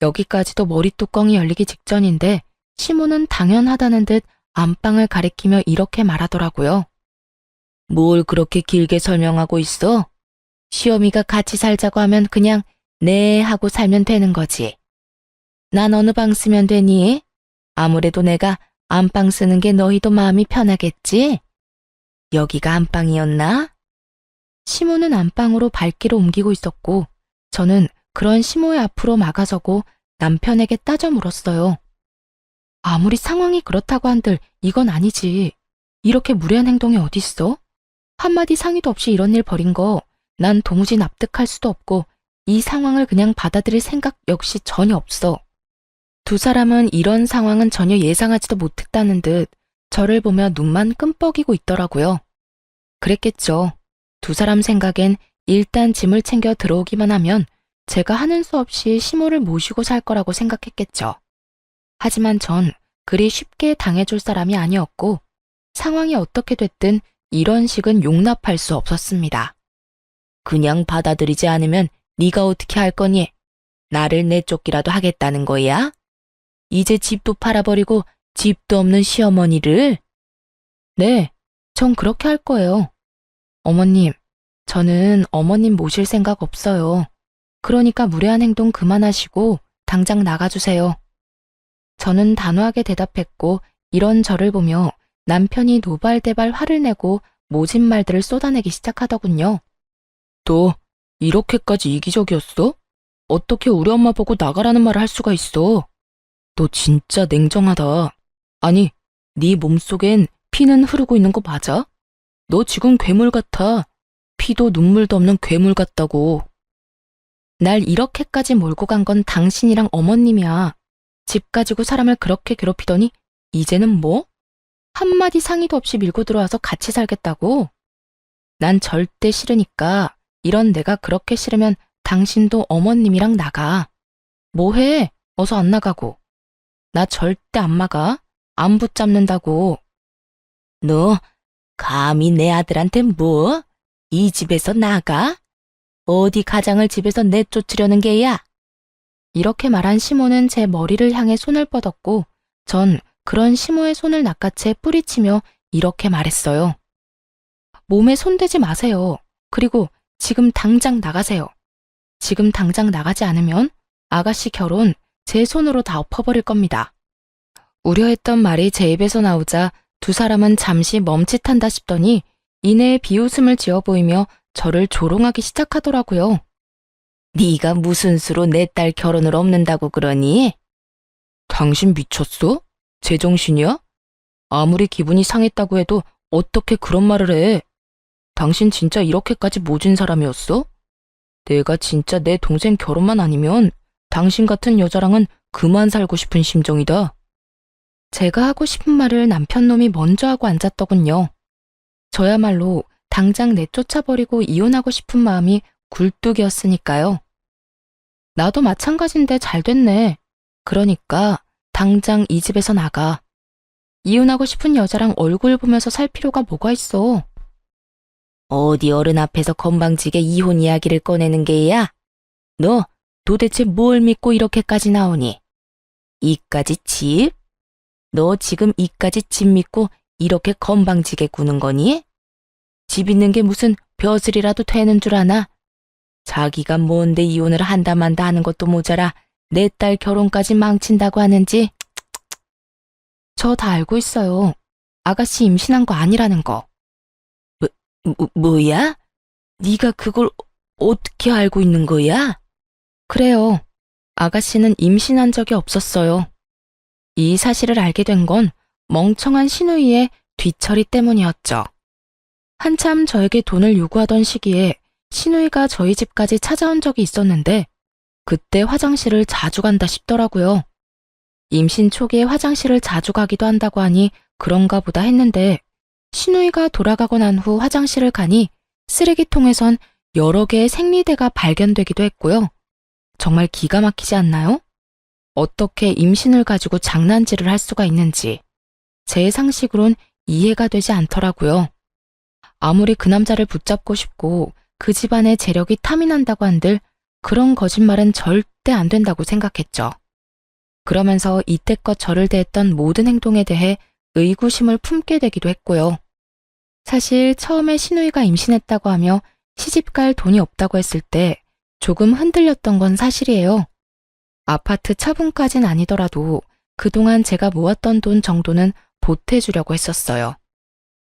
Speaker 1: 여기까지도 머리뚜껑이 열리기 직전인데 시모는 당연하다는 듯 안방을 가리키며 이렇게 말하더라고요. 뭘 그렇게 길게 설명하고 있어? 시어미가 같이 살자고 하면 그냥 네 하고 살면 되는 거지. 난 어느 방 쓰면 되니? 아무래도 내가 안방 쓰는 게 너희도 마음이 편하겠지? 여기가 안방이었나? 시모는 안방으로 발길을 옮기고 있었고 저는 그런 시모의 앞으로 막아서고 남편에게 따져 물었어요. 아무리 상황이 그렇다고 한들 이건 아니지. 이렇게 무례한 행동이 어딨어? 한마디 상의도 없이 이런 일 벌인 거 난 도무지 납득할 수도 없고 이 상황을 그냥 받아들일 생각 역시 전혀 없어. 두 사람은 이런 상황은 전혀 예상하지도 못했다는 듯 저를 보며 눈만 끔뻑이고 있더라고요. 그랬겠죠. 두 사람 생각엔 일단 짐을 챙겨 들어오기만 하면 제가 하는 수 없이 시모를 모시고 살 거라고 생각했겠죠. 하지만 전 그리 쉽게 당해줄 사람이 아니었고 상황이 어떻게 됐든 이런 식은 용납할 수 없었습니다. 그냥 받아들이지 않으면 네가 어떻게 할 거니? 나를 내쫓기라도 하겠다는 거야? 이제 집도 팔아버리고 집도 없는 시어머니를? 네, 전 그렇게 할 거예요. 어머님, 저는 어머님 모실 생각 없어요. 그러니까 무례한 행동 그만하시고 당장 나가주세요. 저는 단호하게 대답했고 이런 저를 보며 남편이 노발대발 화를 내고 모진 말들을 쏟아내기 시작하더군요. 너 이렇게까지 이기적이었어? 어떻게 우리 엄마 보고 나가라는 말을 할 수가 있어? 너 진짜 냉정하다. 아니, 네 몸속엔 피는 흐르고 있는 거 맞아? 너 지금 괴물 같아. 피도 눈물도 없는 괴물 같다고. 날 이렇게까지 몰고 간 건 당신이랑 어머님이야. 집 가지고 사람을 그렇게 괴롭히더니 이제는 뭐? 한마디 상의도 없이 밀고 들어와서 같이 살겠다고? 난 절대 싫으니까 이런 내가 그렇게 싫으면 당신도 어머님이랑 나가. 뭐해? 어서 안 나가고. 나 절대 안 막아. 안 붙잡는다고. 너 감히 내 아들한테 뭐? 이 집에서 나가? 어디 가장을 집에서 내쫓으려는 게야? 이렇게 말한 시모는 제 머리를 향해 손을 뻗었고 전 그런 시모의 손을 낚아채 뿌리치며 이렇게 말했어요. 몸에 손대지 마세요. 그리고 지금 당장 나가세요. 지금 당장 나가지 않으면 아가씨 결혼 제 손으로 다 엎어버릴 겁니다. 우려했던 말이 제 입에서 나오자 두 사람은 잠시 멈칫한다 싶더니 이내에 비웃음을 지어 보이며 저를 조롱하기 시작하더라고요. 네가 무슨 수로 내 딸 결혼을 없는다고 그러니? 당신 미쳤어? 제정신이야? 아무리 기분이 상했다고 해도 어떻게 그런 말을 해? 당신 진짜 이렇게까지 모진 사람이었어? 내가 진짜 내 동생 결혼만 아니면 당신 같은 여자랑은 그만 살고 싶은 심정이다. 제가 하고 싶은 말을 남편 놈이 먼저 하고 앉았더군요. 저야말로 당장 내쫓아버리고 이혼하고 싶은 마음이 굴뚝이었으니까요. 나도 마찬가지인데 잘 됐네. 그러니까 당장 이 집에서 나가. 이혼하고 싶은 여자랑 얼굴 보면서 살 필요가 뭐가 있어. 어디 어른 앞에서 건방지게 이혼 이야기를 꺼내는 게야? 너 도대체 뭘 믿고 이렇게까지 나오니? 이까지 집? 너 지금 이까지 집 믿고 이렇게 건방지게 구는 거니? 집 있는 게 무슨 벼슬이라도 되는 줄 아나? 자기가 뭔데 이혼을 한다 만다 하는 것도 모자라 내 딸 결혼까지 망친다고 하는지. 저 다 알고 있어요. 아가씨 임신한 거 아니라는 거. 뭐야? 네가 그걸 어떻게 알고 있는 거야? 그래요. 아가씨는 임신한 적이 없었어요. 이 사실을 알게 된 건 멍청한 신우이의 뒤처리 때문이었죠. 한참 저에게 돈을 요구하던 시기에 신우이가 저희 집까지 찾아온 적이 있었는데 그때 화장실을 자주 간다 싶더라고요. 임신 초기에 화장실을 자주 가기도 한다고 하니 그런가 보다 했는데 신우이가 돌아가고 난 후 화장실을 가니 쓰레기통에선 여러 개의 생리대가 발견되기도 했고요. 정말 기가 막히지 않나요? 어떻게 임신을 가지고 장난질을 할 수가 있는지 제 상식으론 이해가 되지 않더라고요. 아무리 그 남자를 붙잡고 싶고 그 집안의 재력이 탐이 난다고 한들 그런 거짓말은 절대 안 된다고 생각했죠. 그러면서 이때껏 저를 대했던 모든 행동에 대해 의구심을 품게 되기도 했고요. 사실 처음에 신우이가 임신했다고 하며 시집갈 돈이 없다고 했을 때 조금 흔들렸던 건 사실이에요. 아파트 차분까진 아니더라도 그동안 제가 모았던 돈 정도는 보태주려고 했었어요.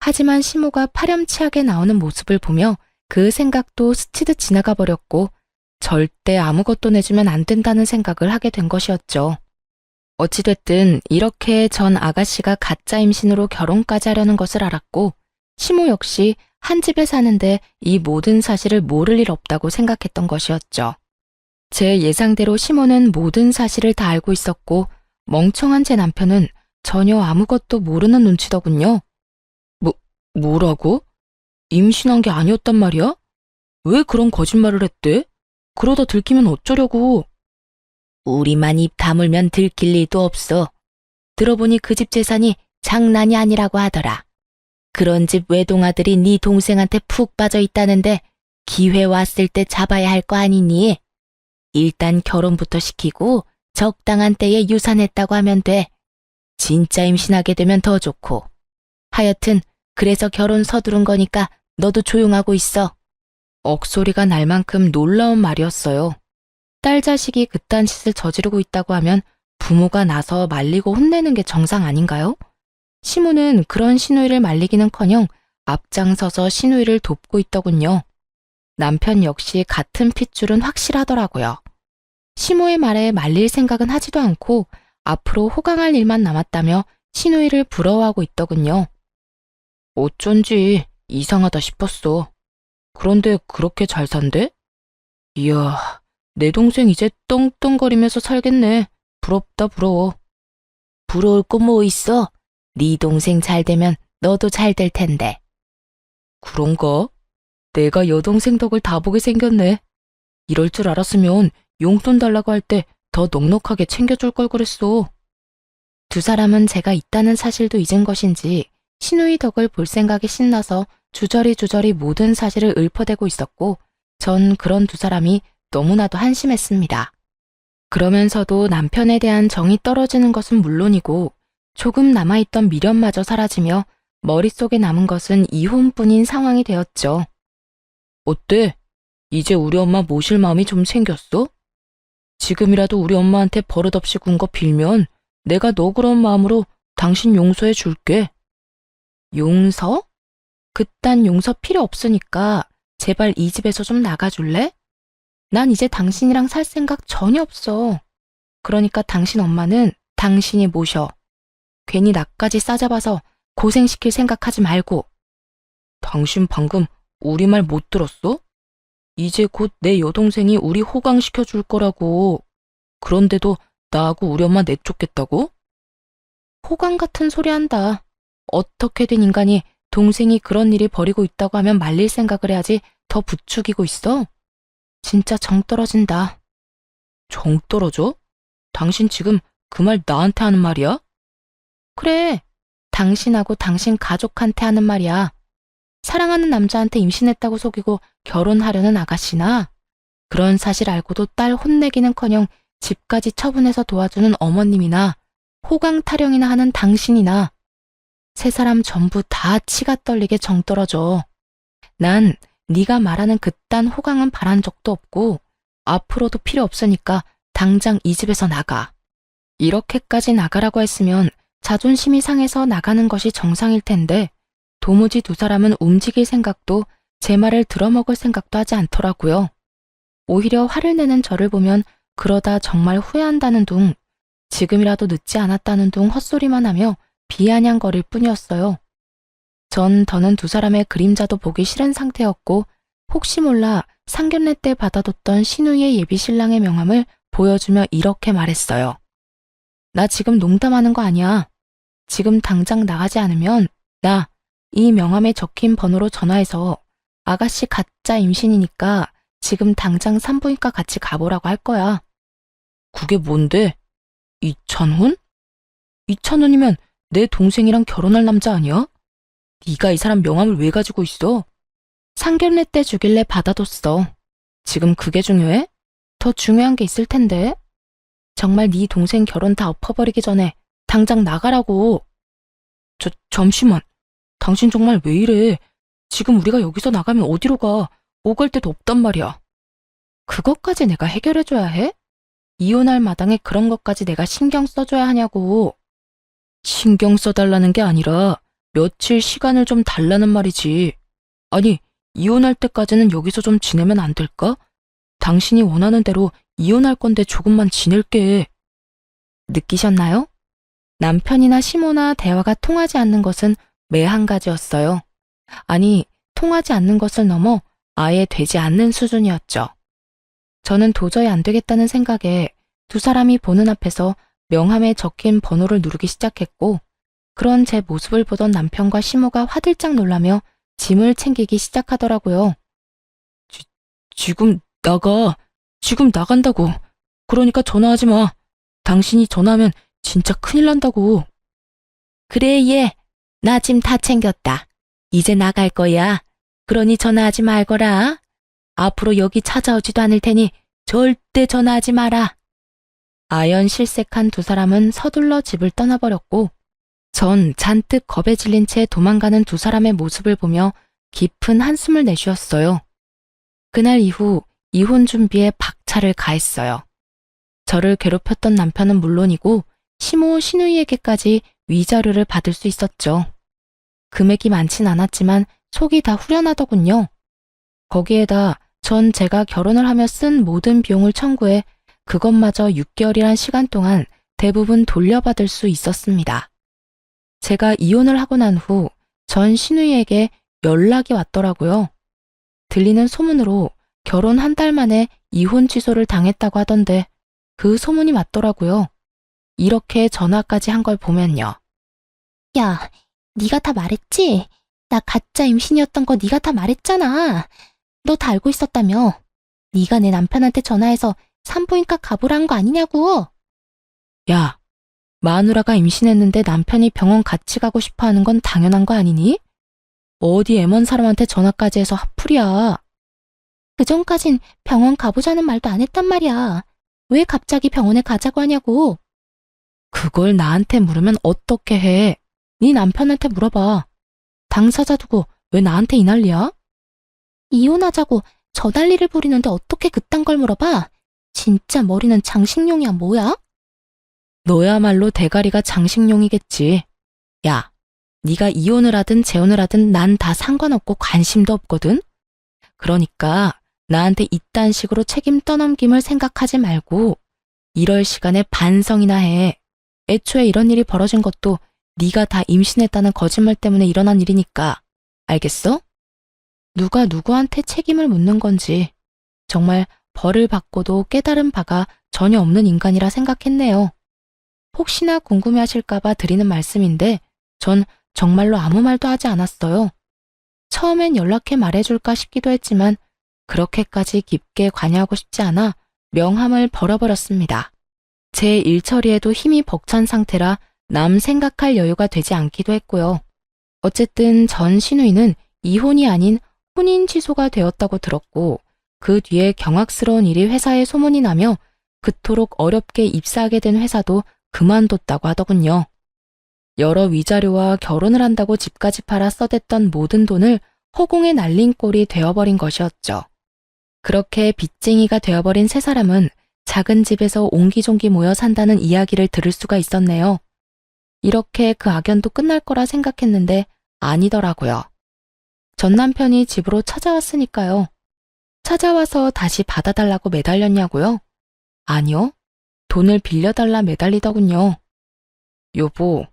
Speaker 1: 하지만 시모가 파렴치하게 나오는 모습을 보며 그 생각도 스치듯 지나가 버렸고 절대 아무것도 내주면 안 된다는 생각을 하게 된 것이었죠. 어찌됐든 이렇게 전 아가씨가 가짜 임신으로 결혼까지 하려는 것을 알았고 시모 역시 한 집에 사는데 이 모든 사실을 모를 일 없다고 생각했던 것이었죠. 제 예상대로 시모는 모든 사실을 다 알고 있었고 멍청한 제 남편은 전혀 아무것도 모르는 눈치더군요. 뭐라고? 임신한 게 아니었단 말이야? 왜 그런 거짓말을 했대? 그러다 들키면 어쩌려고? 우리만 입 다물면 들킬 일도 없어. 들어보니 그 집 재산이 장난이 아니라고 하더라. 그런 집 외동아들이 네 동생한테 푹 빠져 있다는데 기회 왔을 때 잡아야 할 거 아니니? 일단 결혼부터 시키고 적당한 때에 유산했다고 하면 돼. 진짜 임신하게 되면 더 좋고. 하여튼 그래서 결혼 서두른 거니까 너도 조용하고 있어. 억소리가 날 만큼 놀라운 말이었어요. 딸 자식이 그딴 짓을 저지르고 있다고 하면 부모가 나서 말리고 혼내는 게 정상 아닌가요? 시모는 그런 시누이를 말리기는커녕 앞장서서 시누이를 돕고 있더군요. 남편 역시 같은 핏줄은 확실하더라고요. 시모의 말에 말릴 생각은 하지도 않고 앞으로 호강할 일만 남았다며 시누이를 부러워하고 있더군요. 어쩐지 이상하다 싶었어. 그런데 그렇게 잘 산대? 이야, 내 동생 이제 떵떵거리면서 살겠네. 부럽다 부러워. 부러울 거 뭐 있어? 네 동생 잘 되면 너도 잘 될 텐데. 그런가? 내가 여동생 덕을 다 보게 생겼네. 이럴 줄 알았으면 용돈 달라고 할 때 더 넉넉하게 챙겨줄 걸 그랬어. 두 사람은 제가 있다는 사실도 잊은 것인지 시누이 덕을 볼 생각이 신나서 주저리 모든 사실을 읊어대고 있었고 전 그런 두 사람이 너무나도 한심했습니다. 그러면서도 남편에 대한 정이 떨어지는 것은 물론이고 조금 남아있던 미련마저 사라지며 머릿속에 남은 것은 이혼뿐인 상황이 되었죠. 어때? 이제 우리 엄마 모실 마음이 좀 생겼어? 지금이라도 우리 엄마한테 버릇없이 군 거 빌면 내가 너 그런 마음으로 당신 용서해 줄게. 용서? 그딴 용서 필요 없으니까 제발 이 집에서 좀 나가줄래? 난 이제 당신이랑 살 생각 전혀 없어. 그러니까 당신 엄마는 당신이 모셔. 괜히 나까지 싸잡아서 고생시킬 생각하지 말고. 당신 방금 우리 말 못 들었어? 이제 곧 내 여동생이 우리 호강시켜 줄 거라고. 그런데도 나하고 우리 엄마 내쫓겠다고? 호강 같은 소리 한다. 어떻게 된 인간이 동생이 그런 일이 벌이고 있다고 하면 말릴 생각을 해야지 더 부추기고 있어? 진짜 정 떨어진다. 정 떨어져? 당신 지금 그 말 나한테 하는 말이야? 그래, 당신하고 당신 가족한테 하는 말이야. 사랑하는 남자한테 임신했다고 속이고 결혼하려는 아가씨나 그런 사실 알고도 딸 혼내기는커녕 집까지 처분해서 도와주는 어머님이나 호강 타령이나 하는 당신이나 세 사람 전부 다 치가 떨리게 정 떨어져. 난 네가 말하는 그딴 호강은 바란 적도 없고 앞으로도 필요 없으니까 당장 이 집에서 나가. 이렇게까지 나가라고 했으면 자존심이 상해서 나가는 것이 정상일 텐데 도무지 두 사람은 움직일 생각도 제 말을 들어먹을 생각도 하지 않더라고요. 오히려 화를 내는 저를 보면 그러다 정말 후회한다는 둥, 지금이라도 늦지 않았다는 둥 헛소리만 하며 비아냥거릴 뿐이었어요. 전 더는 두 사람의 그림자도 보기 싫은 상태였고 혹시 몰라 상견례 때 받아뒀던 신우이의 예비 신랑의 명함을 보여주며 이렇게 말했어요. 나 지금 농담하는 거 아니야. 지금 당장 나가지 않으면 나 이 명함에 적힌 번호로 전화해서 아가씨 가짜 임신이니까 지금 당장 산부인과 같이 가보라고 할 거야. 그게 뭔데? 이찬훈? 이찬훈이면 내 동생이랑 결혼할 남자 아니야? 네가 이 사람 명함을 왜 가지고 있어? 상견례 때 주길래 받아뒀어. 지금 그게 중요해? 더 중요한 게 있을 텐데. 정말 네 동생 결혼 다 엎어버리기 전에 당장 나가라고. 잠시만. 당신 정말 왜 이래? 지금 우리가 여기서 나가면 어디로 가? 오갈 데도 없단 말이야. 그것까지 내가 해결해줘야 해? 이혼할 마당에 그런 것까지 내가 신경 써줘야 하냐고. 신경 써달라는 게 아니라 며칠 시간을 좀 달라는 말이지. 아니, 이혼할 때까지는 여기서 좀 지내면 안 될까? 당신이 원하는 대로 이혼할 건데 조금만 지낼게. 느끼셨나요? 남편이나 시모나 대화가 통하지 않는 것은 매 한 가지였어요. 아니, 통하지 않는 것을 넘어 아예 되지 않는 수준이었죠. 저는 도저히 안 되겠다는 생각에 두 사람이 보는 앞에서 명함에 적힌 번호를 누르기 시작했고 그런 제 모습을 보던 남편과 시모가 화들짝 놀라며 짐을 챙기기 시작하더라고요. 지금 나가. 지금 나간다고. 그러니까 전화하지 마. 당신이 전화하면 진짜 큰일 난다고. 그래, 얘. 나 짐 다 챙겼다. 이제 나갈 거야. 그러니 전화하지 말거라. 앞으로 여기 찾아오지도 않을 테니 절대 전화하지 마라. 아연실색한 두 사람은 서둘러 집을 떠나버렸고 전 잔뜩 겁에 질린 채 도망가는 두 사람의 모습을 보며 깊은 한숨을 내쉬었어요. 그날 이후 이혼 준비에 박차를 가했어요. 저를 괴롭혔던 남편은 물론이고 시모 신우이에게까지 위자료를 받을 수 있었죠. 금액이 많진 않았지만 속이 다 후련하더군요. 거기에다 전 제가 결혼을 하며 쓴 모든 비용을 청구해 그것마저 6개월이란 시간 동안 대부분 돌려받을 수 있었습니다. 제가 이혼을 하고 난 후 전 신우이에게 연락이 왔더라고요. 들리는 소문으로 결혼 한 달 만에 이혼 취소를 당했다고 하던데 그 소문이 맞더라고요. 이렇게 전화까지 한 걸 보면요.
Speaker 2: 야, 네가 다 말했지? 나 가짜 임신이었던 거 네가 다 말했잖아. 너 다 알고 있었다며. 네가 내 남편한테 전화해서 산부인과 가보라는 거 아니냐고.
Speaker 1: 야, 마누라가 임신했는데 남편이 병원 같이 가고 싶어 하는 건 당연한 거 아니니? 어디 애먼 사람한테 전화까지 해서 핫플이야.
Speaker 2: 그전까진 병원 가보자는 말도 안 했단 말이야. 왜 갑자기 병원에 가자고 하냐고.
Speaker 1: 그걸 나한테 물으면 어떻게 해? 네 남편한테 물어봐. 당사자 두고 왜 나한테 이 난리야?
Speaker 2: 이혼하자고 저 난리를 부리는데 어떻게 그딴 걸 물어봐? 진짜 머리는 장식용이야 뭐야?
Speaker 1: 너야말로 대가리가 장식용이겠지. 야, 네가 이혼을 하든 재혼을 하든 난 다 상관없고 관심도 없거든. 그러니까 나한테 이딴 식으로 책임 떠넘김을 생각하지 말고 이럴 시간에 반성이나 해. 애초에 이런 일이 벌어진 것도 네가 다 임신했다는 거짓말 때문에 일어난 일이니까. 알겠어? 누가 누구한테 책임을 묻는 건지 정말 벌을 받고도 깨달은 바가 전혀 없는 인간이라 생각했네요. 혹시나 궁금해하실까봐 드리는 말씀인데 전 정말로 아무 말도 하지 않았어요. 처음엔 연락해 말해줄까 싶기도 했지만 그렇게까지 깊게 관여하고 싶지 않아 명함을 벌어버렸습니다. 제 일처리에도 힘이 벅찬 상태라 남 생각할 여유가 되지 않기도 했고요. 어쨌든 전 시누이는 이혼이 아닌 혼인 취소가 되었다고 들었고 그 뒤에 경악스러운 일이 회사에 소문이 나며 그토록 어렵게 입사하게 된 회사도 그만뒀다고 하더군요. 여러 위자료와 결혼을 한다고 집까지 팔아 써댔던 모든 돈을 허공에 날린 꼴이 되어버린 것이었죠. 그렇게 빚쟁이가 되어버린 세 사람은 작은 집에서 옹기종기 모여 산다는 이야기를 들을 수가 있었네요. 이렇게 그 악연도 끝날 거라 생각했는데 아니더라고요. 전 남편이 집으로 찾아왔으니까요. 찾아와서 다시 받아달라고 매달렸냐고요? 아니요. 돈을 빌려달라 매달리더군요. 여보,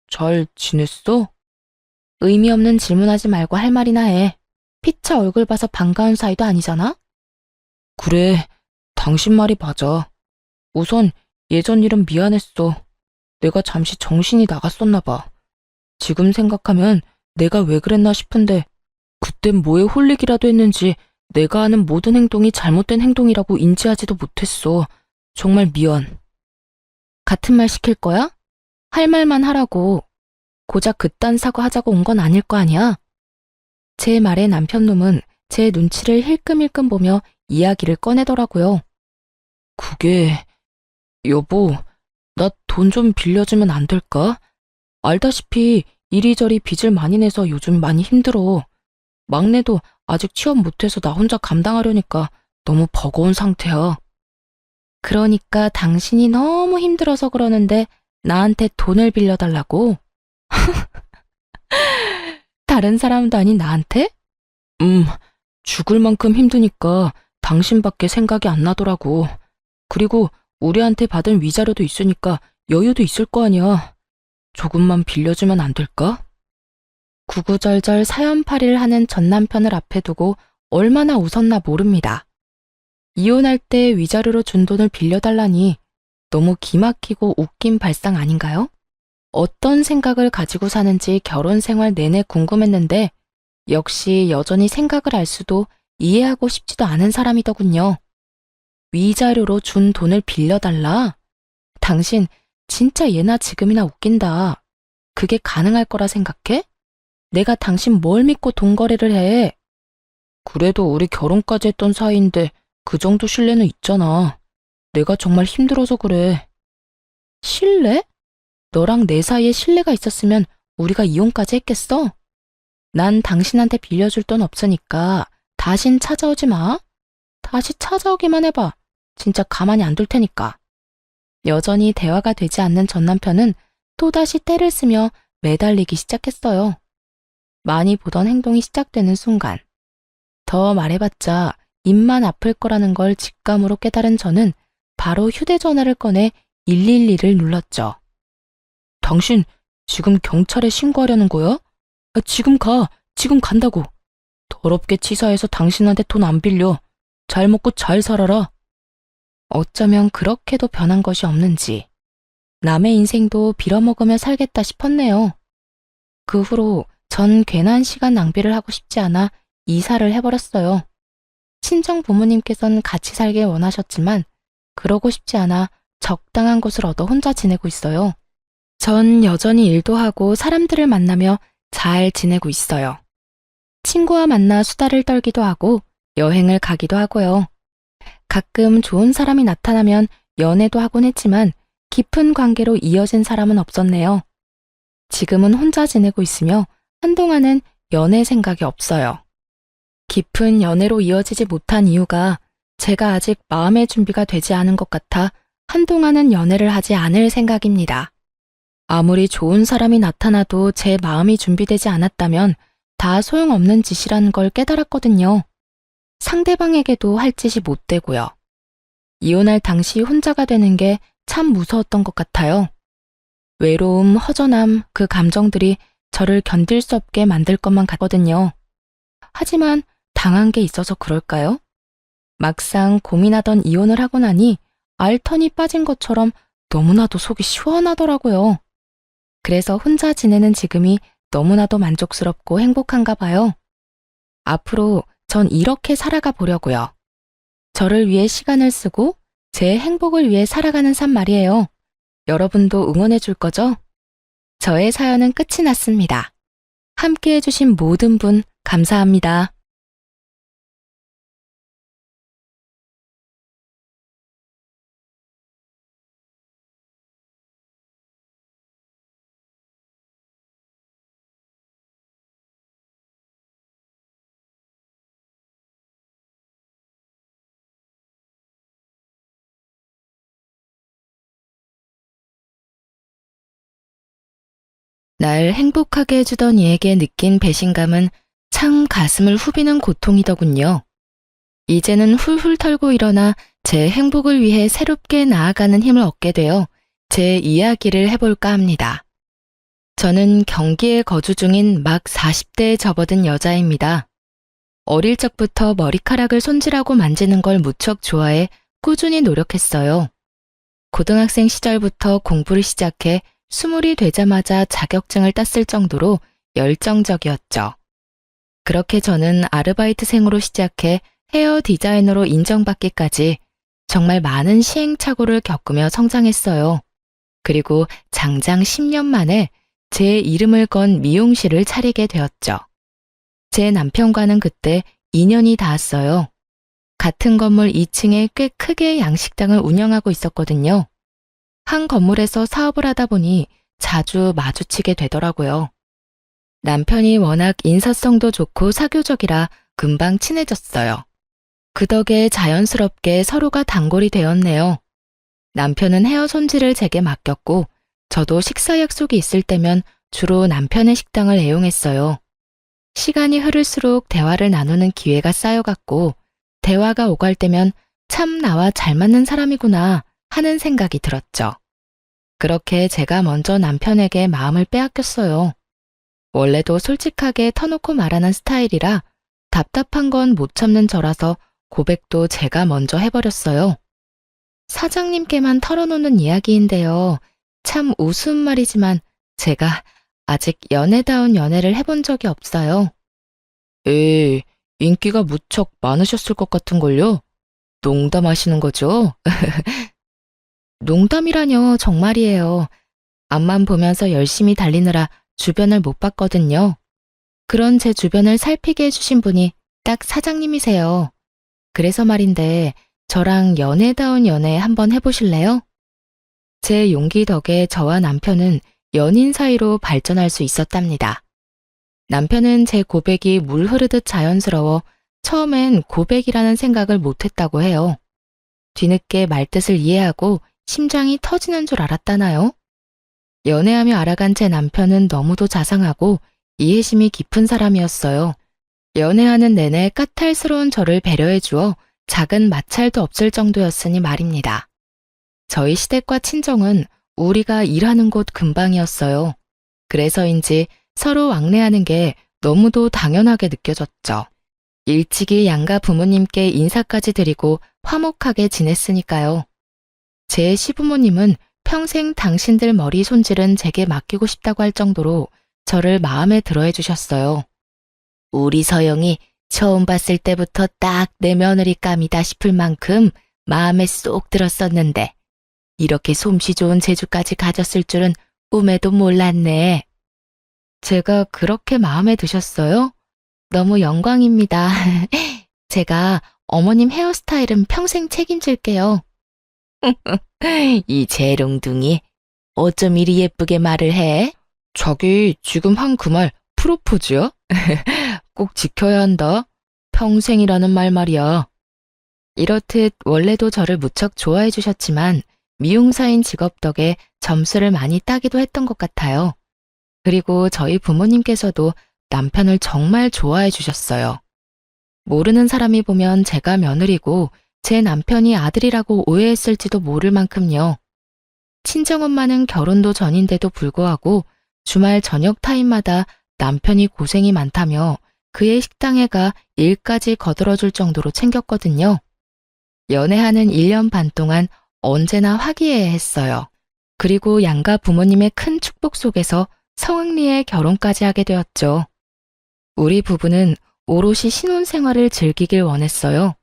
Speaker 1: 잘 지냈어? 의미 없는 질문하지 말고 할 말이나 해. 피차 얼굴 봐서 반가운 사이도 아니잖아? 그래, 당신 말이 맞아. 우선 예전 일은 미안했어. 내가 잠시 정신이 나갔었나 봐. 지금 생각하면 내가 왜 그랬나 싶은데 그땐 뭐에 홀리기라도 했는지 내가 하는 모든 행동이 잘못된 행동이라고 인지하지도 못했어. 정말 미안. 같은 말 시킬 거야? 할 말만 하라고. 고작 그딴 사고 하자고 온 건 아닐 거 아니야? 제 말에 남편놈은 제 눈치를 힐끔힐끔 보며 이야기를 꺼내더라고요. 그게, 여보, 나 돈 좀 빌려주면 안 될까? 알다시피 이리저리 빚을 많이 내서 요즘 많이 힘들어. 막내도 아직 취업 못해서 나 혼자 감당하려니까 너무 버거운 상태야. 그러니까 당신이 너무 힘들어서 그러는데 나한테 돈을 빌려달라고? 다른 사람도 아닌 나한테? 죽을 만큼 힘드니까 당신밖에 생각이 안 나더라고. 그리고 우리한테 받은 위자료도 있으니까 여유도 있을 거 아니야. 조금만 빌려주면 안 될까? 구구절절 사연팔이를 하는 전 남편을 앞에 두고 얼마나 웃었나 모릅니다. 이혼할 때 위자료로 준 돈을 빌려달라니 너무 기막히고 웃긴 발상 아닌가요? 어떤 생각을 가지고 사는지 결혼 생활 내내 궁금했는데 역시 여전히 생각을 알 수도 이해하고 싶지도 않은 사람이더군요. 위자료로 준 돈을 빌려달라? 당신 진짜 예나 지금이나 웃긴다. 그게 가능할 거라 생각해? 내가 당신 뭘 믿고 돈 거래를 해? 그래도 우리 결혼까지 했던 사이인데 그 정도 신뢰는 있잖아. 내가 정말 힘들어서 그래. 신뢰? 너랑 내 사이에 신뢰가 있었으면 우리가 이혼까지 했겠어? 난 당신한테 빌려줄 돈 없으니까 다신 찾아오지 마. 다시 찾아오기만 해봐. 진짜 가만히 안 둘 테니까. 여전히 대화가 되지 않는 전 남편은 또다시 떼를 쓰며 매달리기 시작했어요. 많이 보던 행동이 시작되는 순간 더 말해봤자 입만 아플 거라는 걸 직감으로 깨달은 저는 바로 휴대전화를 꺼내 112를 눌렀죠. 당신 지금 경찰에 신고하려는 거야? 지금 가. 지금 간다고. 더럽게 치사해서 당신한테 돈 안 빌려. 잘 먹고 잘 살아라. 어쩌면 그렇게도 변한 것이 없는지 남의 인생도 빌어먹으며 살겠다 싶었네요. 그 후로 전 괜한 시간 낭비를 하고 싶지 않아 이사를 해버렸어요. 친정 부모님께서는 같이 살길 원하셨지만 그러고 싶지 않아 적당한 곳을 얻어 혼자 지내고 있어요. 전 여전히 일도 하고 사람들을 만나며 잘 지내고 있어요. 친구와 만나 수다를 떨기도 하고 여행을 가기도 하고요. 가끔 좋은 사람이 나타나면 연애도 하곤 했지만 깊은 관계로 이어진 사람은 없었네요. 지금은 혼자 지내고 있으며 한동안은 연애 생각이 없어요. 깊은 연애로 이어지지 못한 이유가 제가 아직 마음의 준비가 되지 않은 것 같아 한동안은 연애를 하지 않을 생각입니다. 아무리 좋은 사람이 나타나도 제 마음이 준비되지 않았다면 다 소용없는 짓이라는 걸 깨달았거든요. 상대방에게도 할 짓이 못 되고요. 이혼할 당시 혼자가 되는 게 참 무서웠던 것 같아요. 외로움, 허전함, 그 감정들이 저를 견딜 수 없게 만들 것만 같거든요. 하지만 당한 게 있어서 그럴까요? 막상 고민하던 이혼을 하고 나니 알턴이 빠진 것처럼 너무나도 속이 시원하더라고요. 그래서 혼자 지내는 지금이 너무나도 만족스럽고 행복한가 봐요. 앞으로 전 이렇게 살아가 보려고요. 저를 위해 시간을 쓰고 제 행복을 위해 살아가는 삶 말이에요. 여러분도 응원해 줄 거죠? 저의 사연은 끝이 났습니다. 함께 해주신 모든 분 감사합니다. 날 행복하게 해주던 이에게 느낀 배신감은 참 가슴을 후비는 고통이더군요. 이제는 훌훌 털고 일어나 제 행복을 위해 새롭게 나아가는 힘을 얻게 되어 제 이야기를 해볼까 합니다. 저는 경기에 거주 중인 막 40대에 접어든 여자입니다. 어릴 적부터 머리카락을 손질하고 만지는 걸 무척 좋아해 꾸준히 노력했어요. 고등학생 시절부터 공부를 시작해 20이 되자마자 자격증을 땄을 정도로 열정적이었죠. 그렇게 저는 아르바이트생으로 시작해 헤어 디자이너로 인정받기까지 정말 많은 시행착오를 겪으며 성장했어요. 그리고 장장 10년 만에 제 이름을 건 미용실을 차리게 되었죠. 제 남편과는 그때 2년이 닿았어요. 같은 건물 2층에 꽤 크게 양식당을 운영하고 있었거든요. 한 건물에서 사업을 하다 보니 자주 마주치게 되더라고요. 남편이 워낙 인사성도 좋고 사교적이라 금방 친해졌어요. 그 덕에 자연스럽게 서로가 단골이 되었네요. 남편은 헤어 손질을 제게 맡겼고 저도 식사 약속이 있을 때면 주로 남편의 식당을 애용했어요. 시간이 흐를수록 대화를 나누는 기회가 쌓여갔고 대화가 오갈 때면 참 나와 잘 맞는 사람이구나 하는 생각이 들었죠. 그렇게 제가 먼저 남편에게 마음을 빼앗겼어요. 원래도 솔직하게 터놓고 말하는 스타일이라 답답한 건 못 참는 저라서 고백도 제가 먼저 해버렸어요. 사장님께만 털어놓는 이야기인데요. 참 우스운 말이지만 제가 아직 연애다운 연애를 해본 적이 없어요. 에이, 인기가 무척 많으셨을 것 같은걸요? 농담하시는 거죠? 농담이라뇨, 정말이에요. 앞만 보면서 열심히 달리느라 주변을 못 봤거든요. 그런 제 주변을 살피게 해주신 분이 딱 사장님이세요. 그래서 말인데 저랑 연애다운 연애 한번 해보실래요? 제 용기 덕에 저와 남편은 연인 사이로 발전할 수 있었답니다. 남편은 제 고백이 물 흐르듯 자연스러워 처음엔 고백이라는 생각을 못했다고 해요. 뒤늦게 말뜻을 이해하고 심장이 터지는 줄 알았다나요? 연애하며 알아간 제 남편은 너무도 자상하고 이해심이 깊은 사람이었어요. 연애하는 내내 까탈스러운 저를 배려해 주어 작은 마찰도 없을 정도였으니 말입니다. 저희 시댁과 친정은 우리가 일하는 곳 근방이었어요. 그래서인지 서로 왕래하는 게 너무도 당연하게 느껴졌죠. 일찍이 양가 부모님께 인사까지 드리고 화목하게 지냈으니까요. 제 시부모님은 평생 당신들 머리 손질은 제게 맡기고 싶다고 할 정도로 저를 마음에 들어해 주셨어요. 우리 서영이 처음 봤을 때부터 딱 내 며느리감이다 싶을 만큼 마음에 쏙 들었었는데 이렇게 솜씨 좋은 재주까지 가졌을 줄은 꿈에도 몰랐네. 제가 그렇게 마음에 드셨어요? 너무 영광입니다. 제가 어머님 헤어스타일은 평생 책임질게요. 이 재롱둥이 어쩜 이리 예쁘게 말을 해? 자기 지금 한 그 말 프로포즈야? 꼭 지켜야 한다. 평생이라는 말 말이야. 이렇듯 원래도 저를 무척 좋아해 주셨지만 미용사인 직업 덕에 점수를 많이 따기도 했던 것 같아요. 그리고 저희 부모님께서도 남편을 정말 좋아해 주셨어요. 모르는 사람이 보면 제가 며느리고 제 남편이 아들이라고 오해했을지도 모를 만큼요. 친정엄마는 결혼도 전인데도 불구하고 주말 저녁 타임마다 남편이 고생이 많다며 그의 식당에 가 일까지 거들어줄 정도로 챙겼거든요. 연애하는 1년 반 동안 언제나 화기애애했어요. 그리고 양가 부모님의 큰 축복 속에서 성흥리에 결혼까지 하게 되었죠. 우리 부부는 오롯이 신혼생활을 즐기길 원했어요.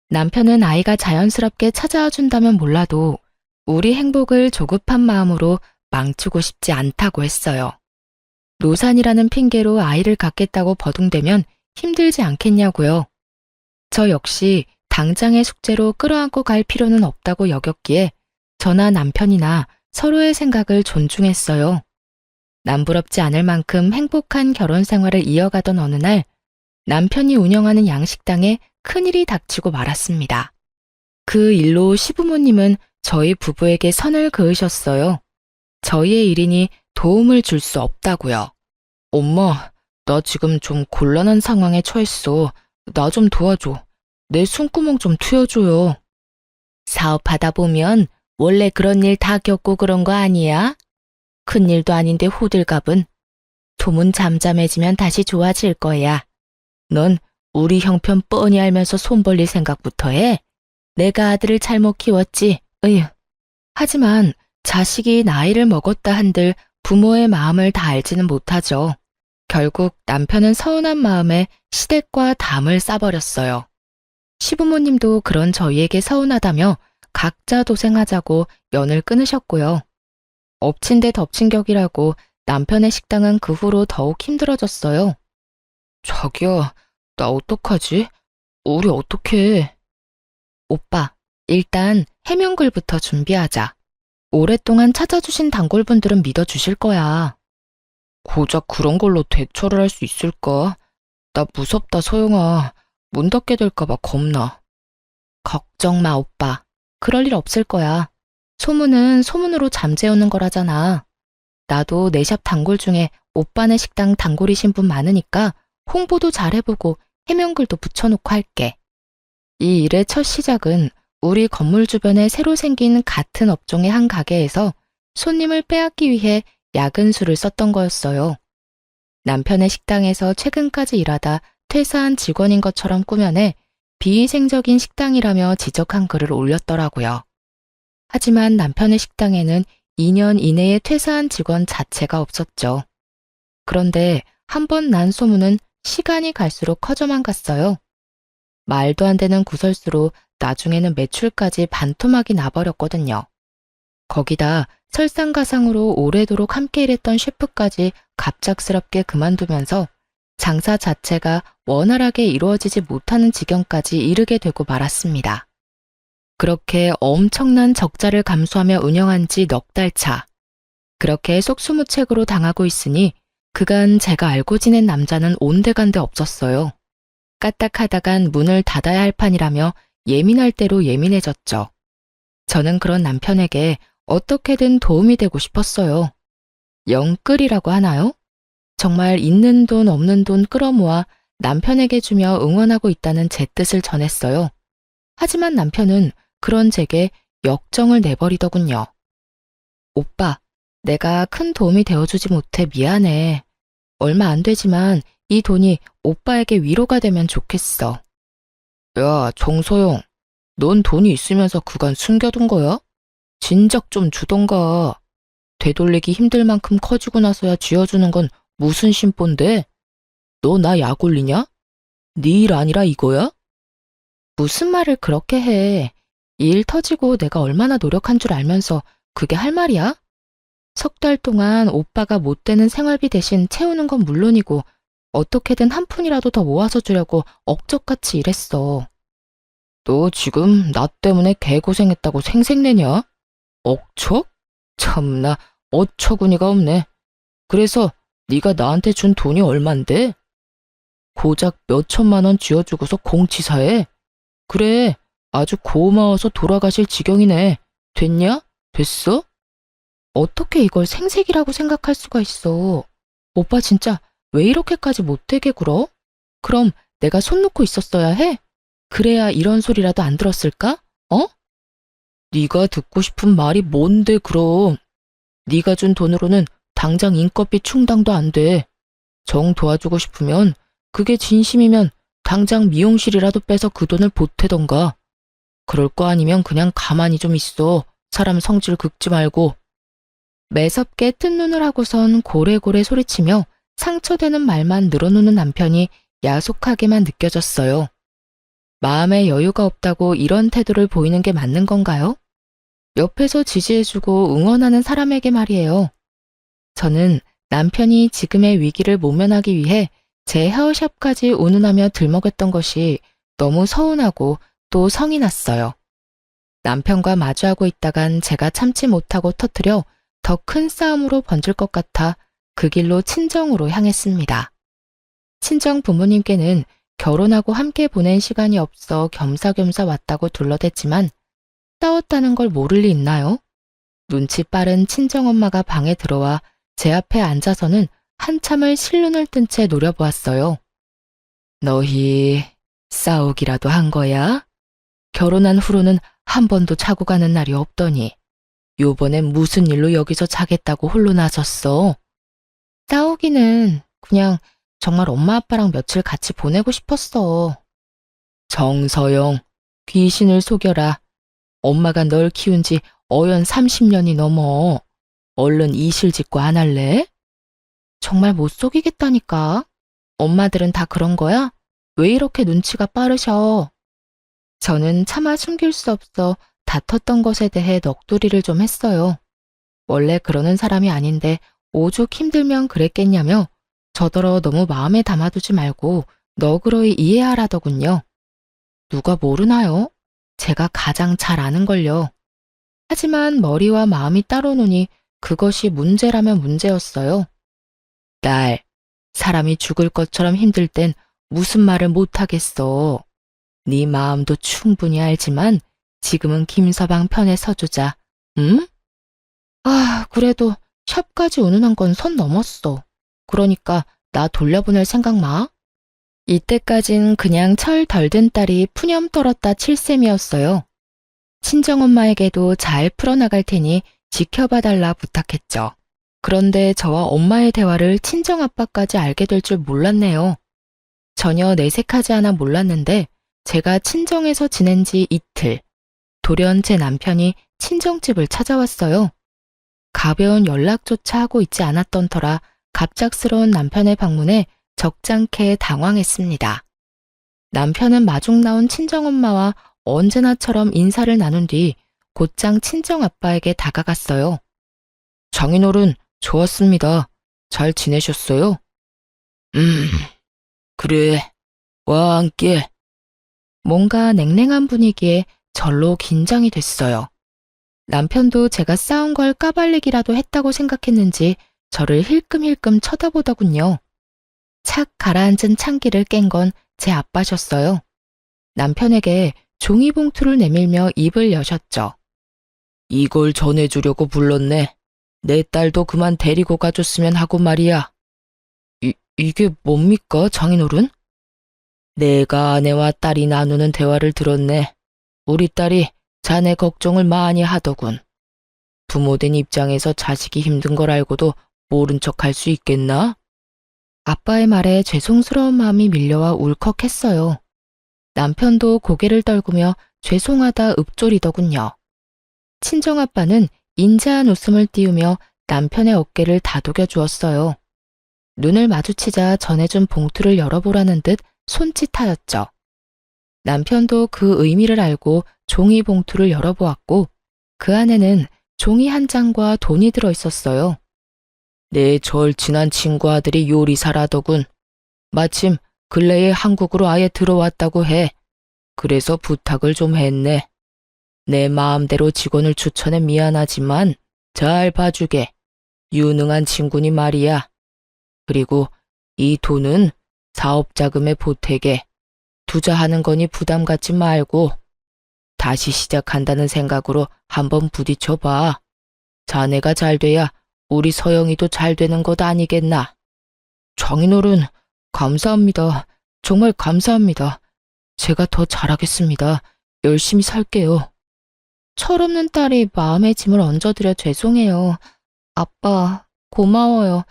Speaker 1: 남편은 아이가 자연스럽게 찾아와 준다면 몰라도 우리 행복을 조급한 마음으로 망치고 싶지 않다고 했어요. 노산이라는 핑계로 아이를 갖겠다고 버둥대면 힘들지 않겠냐고요. 저 역시 당장의 숙제로 끌어안고 갈 필요는 없다고 여겼기에 저나 남편이나 서로의 생각을 존중했어요. 남부럽지 않을 만큼 행복한 결혼 생활을 이어가던 어느 날 남편이 운영하는 양식당에 큰일이 닥치고 말았습니다. 그 일로 시부모님은 저희 부부에게 선을 그으셨어요. 저희의 일이니 도움을 줄 수 없다고요. 엄마, 나 지금 좀 곤란한 상황에 처했어. 나 좀 도와줘. 내 숨구멍 좀 트여줘요. 사업하다 보면 원래 그런 일 다 겪고 그런 거 아니야? 큰일도 아닌데 호들갑은. 톰은 잠잠해지면 다시 좋아질 거야. 넌 우리 형편 뻔히 알면서 손 벌릴 생각부터 해. 내가 아들을 잘못 키웠지. 으휴. 하지만 자식이 나이를 먹었다 한들 부모의 마음을 다 알지는 못하죠. 결국 남편은 서운한 마음에 시댁과 담을 싸버렸어요. 시부모님도 그런 저희에게 서운하다며 각자 도생하자고 연을 끊으셨고요. 엎친 데 덮친 격이라고 남편의 식당은 그 후로 더욱 힘들어졌어요. 자기야, 나 어떡하지? 우리 어떡해? 오빠, 일단 해명글부터 준비하자. 오랫동안 찾아주신 단골분들은 믿어주실 거야. 고작 그런 걸로 대처를 할 수 있을까? 나 무섭다, 소영아. 문 닫게 될까봐 겁나. 걱정 마, 오빠. 그럴 일 없을 거야. 소문은 소문으로 잠재우는 거라잖아. 나도 내 샵 단골 중에 오빠네 식당 단골이신 분 많으니까 홍보도 잘해보고 해명글도 붙여놓고 할게. 이 일의 첫 시작은 우리 건물 주변에 새로 생긴 같은 업종의 한 가게에서 손님을 빼앗기 위해 야근 수를 썼던 거였어요. 남편의 식당에서 최근까지 일하다 퇴사한 직원인 것처럼 꾸며내 비위생적인 식당이라며 지적한 글을 올렸더라고요. 하지만 남편의 식당에는 2년 이내에 퇴사한 직원 자체가 없었죠. 그런데 한 번 난 소문은 시간이 갈수록 커져만 갔어요. 말도 안 되는 구설수로 나중에는 매출까지 반토막이 나버렸거든요. 거기다 설상가상으로 오래도록 함께 일했던 셰프까지 갑작스럽게 그만두면서 장사 자체가 원활하게 이루어지지 못하는 지경까지 이르게 되고 말았습니다. 그렇게 엄청난 적자를 감수하며 운영한 지 넉 달 차. 그렇게 속수무책으로 당하고 있으니 그간 제가 알고 지낸 남자는 온데간데 없었어요. 까딱하다간 문을 닫아야 할 판이라며 예민할 대로 예민해졌죠. 저는 그런 남편에게 어떻게든 도움이 되고 싶었어요. 영끌이라고 하나요? 정말 있는 돈 없는 돈 끌어모아 남편에게 주며 응원하고 있다는 제 뜻을 전했어요. 하지만 남편은 그런 제게 역정을 내버리더군요. 오빠, 내가 큰 도움이 되어주지 못해 미안해. 얼마 안 되지만 이 돈이 오빠에게 위로가 되면 좋겠어. 야, 정소영, 넌 돈이 있으면서 그간 숨겨둔 거야? 진작 좀 주던가. 되돌리기 힘들 만큼 커지고 나서야 쥐어주는 건 무슨 심보인데? 너 나 약 올리냐? 네 일 아니라 이거야? 무슨 말을 그렇게 해. 이 일 터지고 내가 얼마나 노력한 줄 알면서 그게 할 말이야? 석 달 동안 오빠가 못 되는 생활비 대신 채우는 건 물론이고 어떻게든 한 푼이라도 더 모아서 주려고 억적같이 일했어. 너 지금 나 때문에 개고생했다고 생색내냐? 억척? 참나 어처구니가 없네. 그래서 네가 나한테 준 돈이 얼만데? 고작 몇 천만 원 쥐어주고서 공치사해? 그래, 아주 고마워서 돌아가실 지경이네. 됐냐? 됐어? 어떻게 이걸 생색이라고 생각할 수가 있어. 오빠 진짜 왜 이렇게까지 못되게 굴어? 그럼 내가 손 놓고 있었어야 해? 그래야 이런 소리라도 안 들었을까? 어? 네가 듣고 싶은 말이 뭔데 그럼? 네가 준 돈으로는 당장 인건비 충당도 안 돼. 정 도와주고 싶으면 그게 진심이면 당장 미용실이라도 빼서 그 돈을 보태던가. 그럴 거 아니면 그냥 가만히 좀 있어. 사람 성질 긁지 말고. 매섭게 뜬 눈을 하고선 고래고래 소리치며 상처되는 말만 늘어놓는 남편이 야속하게만 느껴졌어요. 마음에 여유가 없다고 이런 태도를 보이는 게 맞는 건가요? 옆에서 지지해주고 응원하는 사람에게 말이에요. 저는 남편이 지금의 위기를 모면하기 위해 제 헤어샵까지 운운하며 들먹였던 것이 너무 서운하고 또 성이 났어요. 남편과 마주하고 있다간 제가 참지 못하고 터뜨려 더 큰 싸움으로 번질 것 같아 그 길로 친정으로 향했습니다. 친정 부모님께는 결혼하고 함께 보낸 시간이 없어 겸사겸사 왔다고 둘러댔지만 싸웠다는 걸 모를 리 있나요? 눈치 빠른 친정엄마가 방에 들어와 제 앞에 앉아서는 한참을 실눈을 뜬 채 노려보았어요. 너희 싸우기라도 한 거야? 결혼한 후로는 한 번도 자고 가는 날이 없더니 요번엔 무슨 일로 여기서 자겠다고 홀로 나섰어? 싸우기는 그냥 정말 엄마 아빠랑 며칠 같이 보내고 싶었어. 정서영, 귀신을 속여라. 엄마가 널 키운 지 어연 30년이 넘어. 얼른 이실 짓고 안 할래? 정말 못 속이겠다니까. 엄마들은 다 그런 거야? 왜 이렇게 눈치가 빠르셔? 저는 차마 숨길 수 없어 다퉜던 것에 대해 넋두리를 좀 했어요. 원래 그러는 사람이 아닌데 오죽 힘들면 그랬겠냐며 저더러 너무 마음에 담아두지 말고 너그러이 이해하라더군요. 누가 모르나요? 제가 가장 잘 아는걸요. 하지만 머리와 마음이 따로 노니 그것이 문제라면 문제였어요. 딸, 사람이 죽을 것처럼 힘들 땐 무슨 말을 못하겠어. 네 마음도 충분히 알지만 지금은 김서방 편에 서주자. 응? 그래도 샵까지 운운한 건 선 넘었어. 그러니까 나 돌려보낼 생각 마. 이때까진 그냥 철 덜 든 딸이 푸념 떨었다 칠 셈이었어요. 친정엄마에게도 잘 풀어나갈 테니 지켜봐달라 부탁했죠. 그런데 저와 엄마의 대화를 친정아빠까지 알게 될 줄 몰랐네요. 전혀 내색하지 않아 몰랐는데 제가 친정에서 지낸 지 이틀, 돌연 제 남편이 친정집을 찾아왔어요. 가벼운 연락조차 하고 있지 않았던 터라 갑작스러운 남편의 방문에 적잖게 당황했습니다. 남편은 마중 나온 친정엄마와 언제나처럼 인사를 나눈 뒤 곧장 친정아빠에게 다가갔어요. 장인어른, 좋았습니다. 잘 지내셨어요? 그래. 와 함께. 뭔가 냉랭한 분위기에 절로 긴장이 됐어요. 남편도 제가 싸운 걸 까발리기라도 했다고 생각했는지 저를 힐끔힐끔 쳐다보더군요. 착 가라앉은 찬기를 깬 건 제 아빠셨어요. 남편에게 종이봉투를 내밀며 입을 여셨죠. 이걸 전해주려고 불렀네. 내 딸도 그만 데리고 가줬으면 하고 말이야. 이게 뭡니까, 장인어른? 내가 아내와 딸이 나누는 대화를 들었네. 우리 딸이 자네 걱정을 많이 하더군. 부모된 입장에서 자식이 힘든 걸 알고도 모른 척 할 수 있겠나? 아빠의 말에 죄송스러운 마음이 밀려와 울컥했어요. 남편도 고개를 떨구며 죄송하다 읊조리더군요. 친정아빠는 인자한 웃음을 띄우며 남편의 어깨를 다독여 주었어요. 눈을 마주치자 전해준 봉투를 열어보라는 듯 손짓하였죠. 남편도 그 의미를 알고 종이 봉투를 열어보았고 그 안에는 종이 한 장과 돈이 들어 있었어요. 내 절친한 친구 아들이 요리사라더군. 마침 근래에 한국으로 아예 들어왔다고 해. 그래서 부탁을 좀 했네. 내 마음대로 직원을 추천해 미안하지만 잘 봐주게. 유능한 친구니 말이야. 그리고 이 돈은 사업자금에 보태게. 투자하는 거니 부담 갖지 말고 다시 시작한다는 생각으로 한번 부딪혀봐. 자네가 잘 돼야 우리 서영이도 잘 되는 것 아니겠나. 장인어른, 감사합니다. 정말 감사합니다. 제가 더 잘하겠습니다. 열심히 살게요. 철없는 딸이 마음의 짐을 얹어드려 죄송해요. 아빠, 고마워요.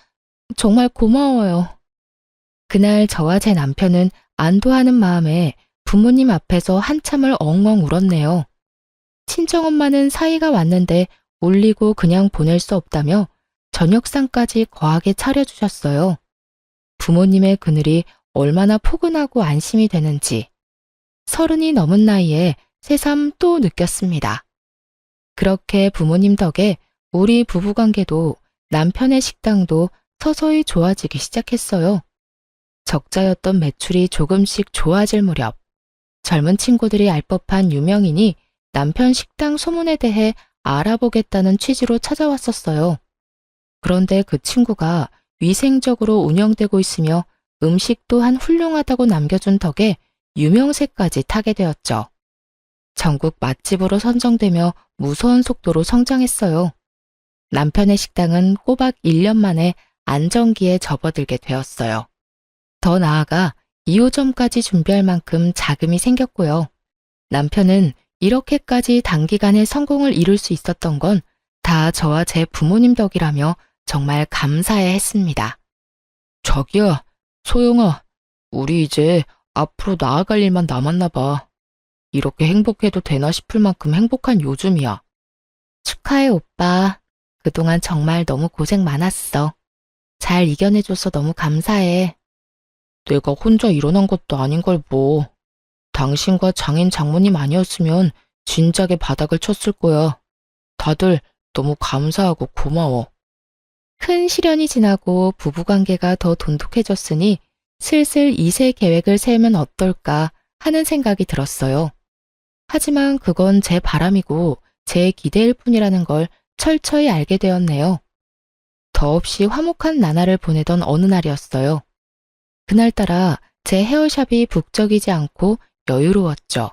Speaker 1: 정말 고마워요. 그날 저와 제 남편은 안도하는 마음에 부모님 앞에서 한참을 엉엉 울었네요. 친정엄마는 사이가 왔는데 울리고 그냥 보낼 수 없다며 저녁상까지 거하게 차려주셨어요. 부모님의 그늘이 얼마나 포근하고 안심이 되는지 30이 넘은 나이에 새삼 또 느꼈습니다. 그렇게 부모님 덕에 우리 부부관계도 남편의 식당도 서서히 좋아지기 시작했어요. 적자였던 매출이 조금씩 좋아질 무렵 젊은 친구들이 알 법한 유명인이 남편 식당 소문에 대해 알아보겠다는 취지로 찾아왔었어요. 그런데 그 친구가 위생적으로 운영되고 있으며 음식 또한 훌륭하다고 남겨준 덕에 유명세까지 타게 되었죠. 전국 맛집으로 선정되며 무서운 속도로 성장했어요. 남편의 식당은 꼬박 1년 만에 안정기에 접어들게 되었어요. 더 나아가 2호점까지 준비할 만큼 자금이 생겼고요. 남편은 이렇게까지 단기간에 성공을 이룰 수 있었던 건 다 저와 제 부모님 덕이라며 정말 감사해 했습니다. 자기야, 소영아, 우리 이제 앞으로 나아갈 일만 남았나 봐. 이렇게 행복해도 되나 싶을 만큼 행복한 요즘이야. 축하해, 오빠. 그동안 정말 너무 고생 많았어. 잘 이겨내줘서 너무 감사해. 내가 혼자 일어난 것도 아닌 걸 뭐. 당신과 장인 장모님 아니었으면 진작에 바닥을 쳤을 거야. 다들 너무 감사하고 고마워. 큰 시련이 지나고 부부관계가 더 돈독해졌으니 슬슬 2세 계획을 세우면 어떨까 하는 생각이 들었어요. 하지만 그건 제 바람이고 제 기대일 뿐이라는 걸 철저히 알게 되었네요. 더없이 화목한 나날을 보내던 어느 날이었어요. 그날따라 제 헤어샵이 북적이지 않고 여유로웠죠.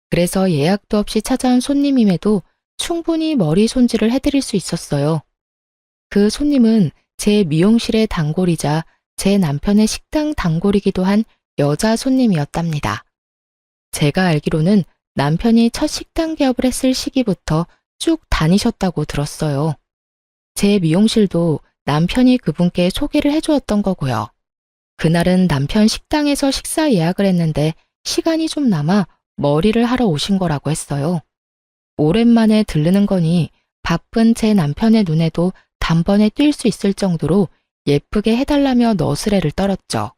Speaker 1: 그래서 예약도 없이 찾아온 손님임에도 충분히 머리 손질을 해드릴 수 있었어요. 그 손님은 제 미용실의 단골이자 제 남편의 식당 단골이기도 한 여자 손님이었답니다. 제가 알기로는 남편이 첫 식당 개업을 했을 시기부터 쭉 다니셨다고 들었어요. 제 미용실도 남편이 그분께 소개를 해주었던 거고요. 그날은 남편 식당에서 식사 예약을 했는데 시간이 좀 남아 머리를 하러 오신 거라고 했어요. 오랜만에 들르는 거니 바쁜 제 남편의 눈에도 단번에 띌 수 있을 정도로 예쁘게 해달라며 너스레를 떨었죠.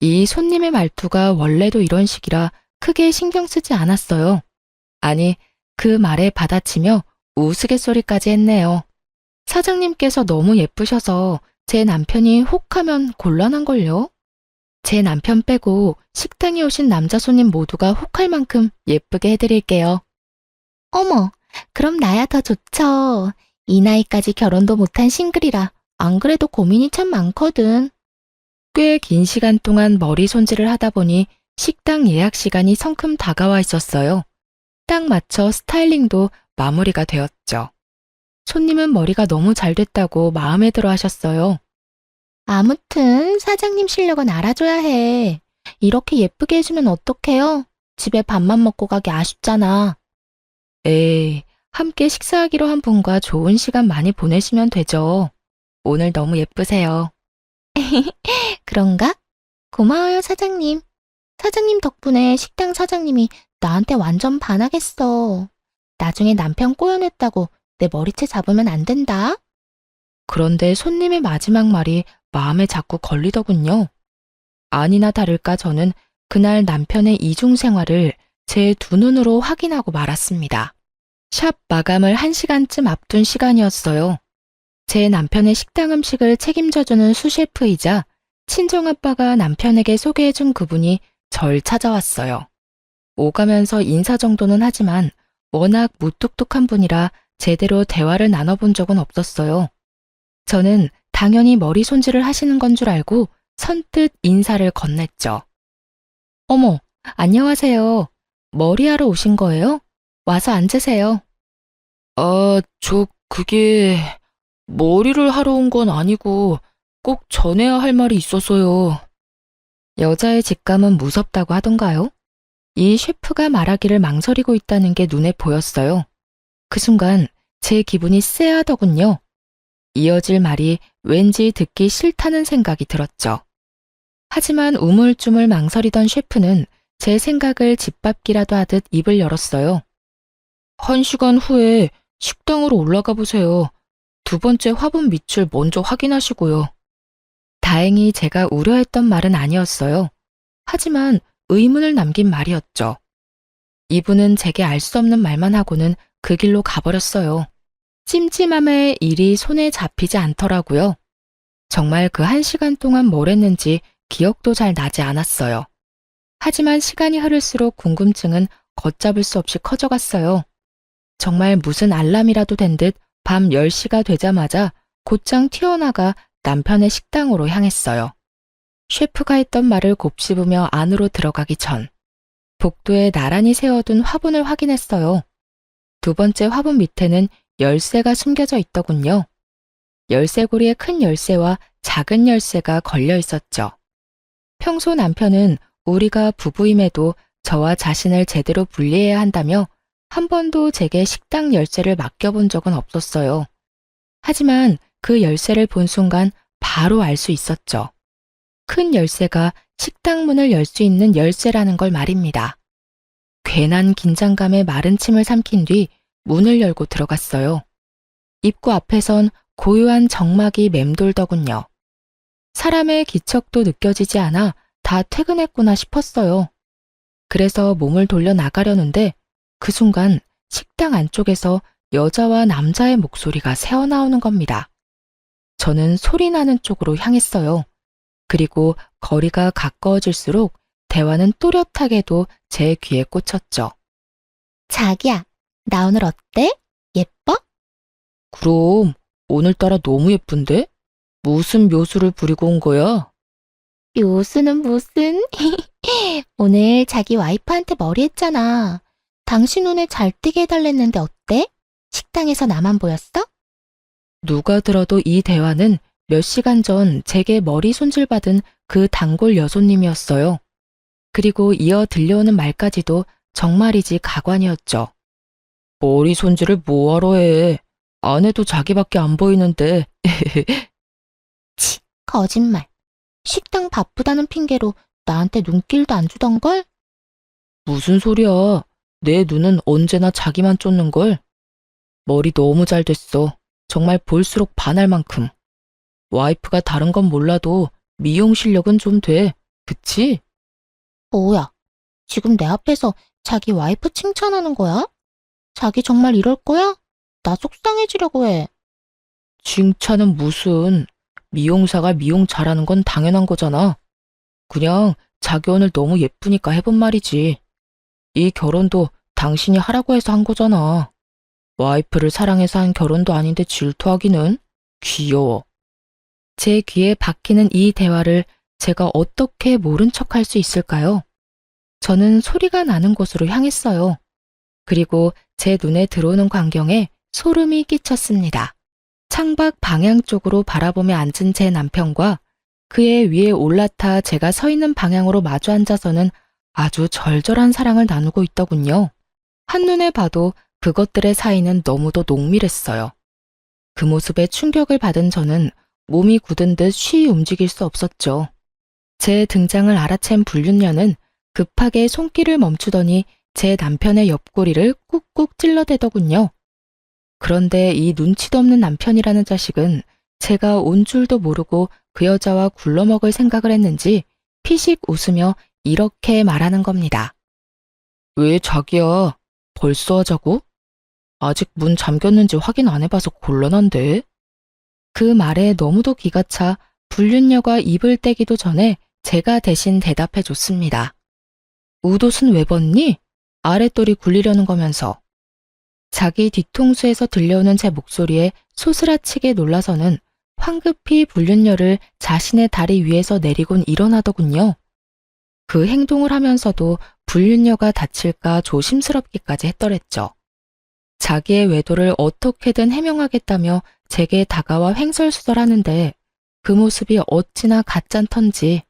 Speaker 1: 이 손님의 말투가 원래도 이런 식이라 크게 신경 쓰지 않았어요. 아니, 그 말에 받아치며 우스갯소리까지 했네요. 사장님께서 너무 예쁘셔서 제 남편이 혹하면 곤란한걸요? 제 남편 빼고 식당에 오신 남자 손님 모두가 혹할 만큼 예쁘게 해드릴게요.
Speaker 2: 어머, 그럼 나야 더 좋죠. 이 나이까지 결혼도 못한 싱글이라 안 그래도 고민이 참 많거든.
Speaker 1: 꽤 긴 시간 동안 머리 손질을 하다 보니 식당 예약 시간이 성큼 다가와 있었어요. 딱 맞춰 스타일링도 마무리가 되었죠. 손님은 머리가 너무 잘 됐다고 마음에 들어 하셨어요.
Speaker 2: 아무튼 사장님 실력은 알아줘야 해. 이렇게 예쁘게 해주면 어떡해요? 집에 밥만 먹고 가기 아쉽잖아.
Speaker 1: 에이, 함께 식사하기로 한 분과 좋은 시간 많이 보내시면 되죠. 오늘 너무 예쁘세요.
Speaker 2: 그런가? 고마워요, 사장님. 사장님 덕분에 식당 사장님이 나한테 완전 반하겠어. 나중에 남편 꼬여냈다고 내 머리채 잡으면 안 된다.
Speaker 1: 그런데 손님의 마지막 말이 마음에 자꾸 걸리더군요. 아니나 다를까 저는 그날 남편의 이중 생활을 제 두 눈으로 확인하고 말았습니다. 샵 마감을 1시간쯤 앞둔 시간이었어요. 제 남편의 식당 음식을 책임져주는 수셰프이자 친정아빠가 남편에게 소개해준 그분이 절 찾아왔어요. 오가면서 인사 정도는 하지만 워낙 무뚝뚝한 분이라 제대로 대화를 나눠본 적은 없었어요. 저는 당연히 머리 손질을 하시는 건 줄 알고 선뜻 인사를 건넸죠. 어머, 안녕하세요. 머리하러 오신 거예요? 와서 앉으세요. 그게 머리를 하러 온 건 아니고 꼭 전해야 할 말이 있어서요. 여자의 직감은 무섭다고 하던가요? 이 셰프가 말하기를 망설이고 있다는 게 눈에 보였어요. 그 순간 제 기분이 쎄하더군요. 이어질 말이 왠지 듣기 싫다는 생각이 들었죠. 하지만 우물쭈물 망설이던 셰프는 제 생각을 짓밟기라도 하듯 입을 열었어요. 1시간 후에 식당으로 올라가 보세요. 두 번째 화분 밑을 먼저 확인하시고요. 다행히 제가 우려했던 말은 아니었어요. 하지만 의문을 남긴 말이었죠. 이분은 제게 알 수 없는 말만 하고는 그 길로 가버렸어요. 찜찜함에 일이 손에 잡히지 않더라고요. 정말 그 1시간 동안 뭘 했는지 기억도 잘 나지 않았어요. 하지만 시간이 흐를수록 궁금증은 걷잡을 수 없이 커져갔어요. 정말 무슨 알람이라도 된 듯 밤 10시가 되자마자 곧장 튀어나가 남편의 식당으로 향했어요. 셰프가 했던 말을 곱씹으며 안으로 들어가기 전 복도에 나란히 세워둔 화분을 확인했어요. 두 번째 화분 밑에는 열쇠가 숨겨져 있더군요. 열쇠고리에 큰 열쇠와 작은 열쇠가 걸려 있었죠. 평소 남편은 우리가 부부임에도 저와 자신을 제대로 분리해야 한다며 한 번도 제게 식당 열쇠를 맡겨본 적은 없었어요. 하지만 그 열쇠를 본 순간 바로 알 수 있었죠. 큰 열쇠가 식당 문을 열 수 있는 열쇠라는 걸 말입니다. 괜한 긴장감에 마른 침을 삼킨 뒤 문을 열고 들어갔어요. 입구 앞에선 고요한 정막이 맴돌더군요. 사람의 기척도 느껴지지 않아 다 퇴근했구나 싶었어요. 그래서 몸을 돌려 나가려는데 그 순간 식당 안쪽에서 여자와 남자의 목소리가 새어나오는 겁니다. 저는 소리 나는 쪽으로 향했어요. 그리고 거리가 가까워질수록 대화는 또렷하게도 제 귀에 꽂혔죠.
Speaker 2: 자기야, 나 오늘 어때? 예뻐?
Speaker 1: 그럼 오늘따라 너무 예쁜데? 무슨 묘수를 부리고 온 거야?
Speaker 2: 묘수는 무슨? 오늘 자기 와이프한테 머리 했잖아. 당신 눈에 잘 띄게 해달랬는데 어때? 식당에서 나만 보였어?
Speaker 1: 누가 들어도 이 대화는 몇 시간 전 제게 머리 손질받은 그 단골 여손님이었어요. 그리고 이어 들려오는 말까지도 정말이지 가관이었죠. 머리 손질을 뭐하러 해? 안 해도 자기밖에 안 보이는데.
Speaker 2: 치, 거짓말. 식당 바쁘다는 핑계로 나한테 눈길도 안 주던걸?
Speaker 1: 무슨 소리야. 내 눈은 언제나 자기만 쫓는걸. 머리 너무 잘 됐어. 정말 볼수록 반할 만큼. 와이프가 다른 건 몰라도 미용 실력은 좀 돼. 그치?
Speaker 2: 뭐야, 지금 내 앞에서 자기 와이프 칭찬하는 거야? 자기 정말 이럴 거야? 나 속상해지려고 해.
Speaker 1: 칭찬은 무슨. 미용사가 미용 잘하는 건 당연한 거잖아. 그냥 자기 오늘 너무 예쁘니까 해본 말이지. 이 결혼도 당신이 하라고 해서 한 거잖아. 와이프를 사랑해서 한 결혼도 아닌데 질투하기는 귀여워. 제 귀에 박히는 이 대화를 제가 어떻게 모른 척할 수 있을까요? 저는 소리가 나는 곳으로 향했어요. 그리고 제 눈에 들어오는 광경에 소름이 끼쳤습니다. 창밖 방향 쪽으로 바라보며 앉은 제 남편과 그의 위에 올라타 제가 서 있는 방향으로 마주 앉아서는 아주 절절한 사랑을 나누고 있더군요. 한눈에 봐도 그것들의 사이는 너무도 농밀했어요. 그 모습에 충격을 받은 저는 몸이 굳은 듯 쉬이 움직일 수 없었죠. 제 등장을 알아챈 불륜녀는 급하게 손길을 멈추더니 제 남편의 옆구리를 꾹꾹 찔러대더군요. 그런데 이 눈치도 없는 남편이라는 자식은 제가 온 줄도 모르고 그 여자와 굴러먹을 생각을 했는지 피식 웃으며 이렇게 말하는 겁니다. 왜 자기야? 벌써 하자고? 아직 문 잠겼는지 확인 안 해봐서 곤란한데? 그 말에 너무도 기가 차 불륜녀가 입을 떼기도 전에 제가 대신 대답해 줬습니다. 웃옷은 왜 벗니? 아랫돌이 굴리려는 거면서. 자기 뒤통수에서 들려오는 제 목소리에 소스라치게 놀라서는 황급히 불륜녀를 자신의 다리 위에서 내리곤 일어나더군요. 그 행동을 하면서도 불륜녀가 다칠까 조심스럽기까지 했더랬죠. 자기의 외도를 어떻게든 해명하겠다며 제게 다가와 횡설수설하는데 그 모습이 어찌나 가짠턴지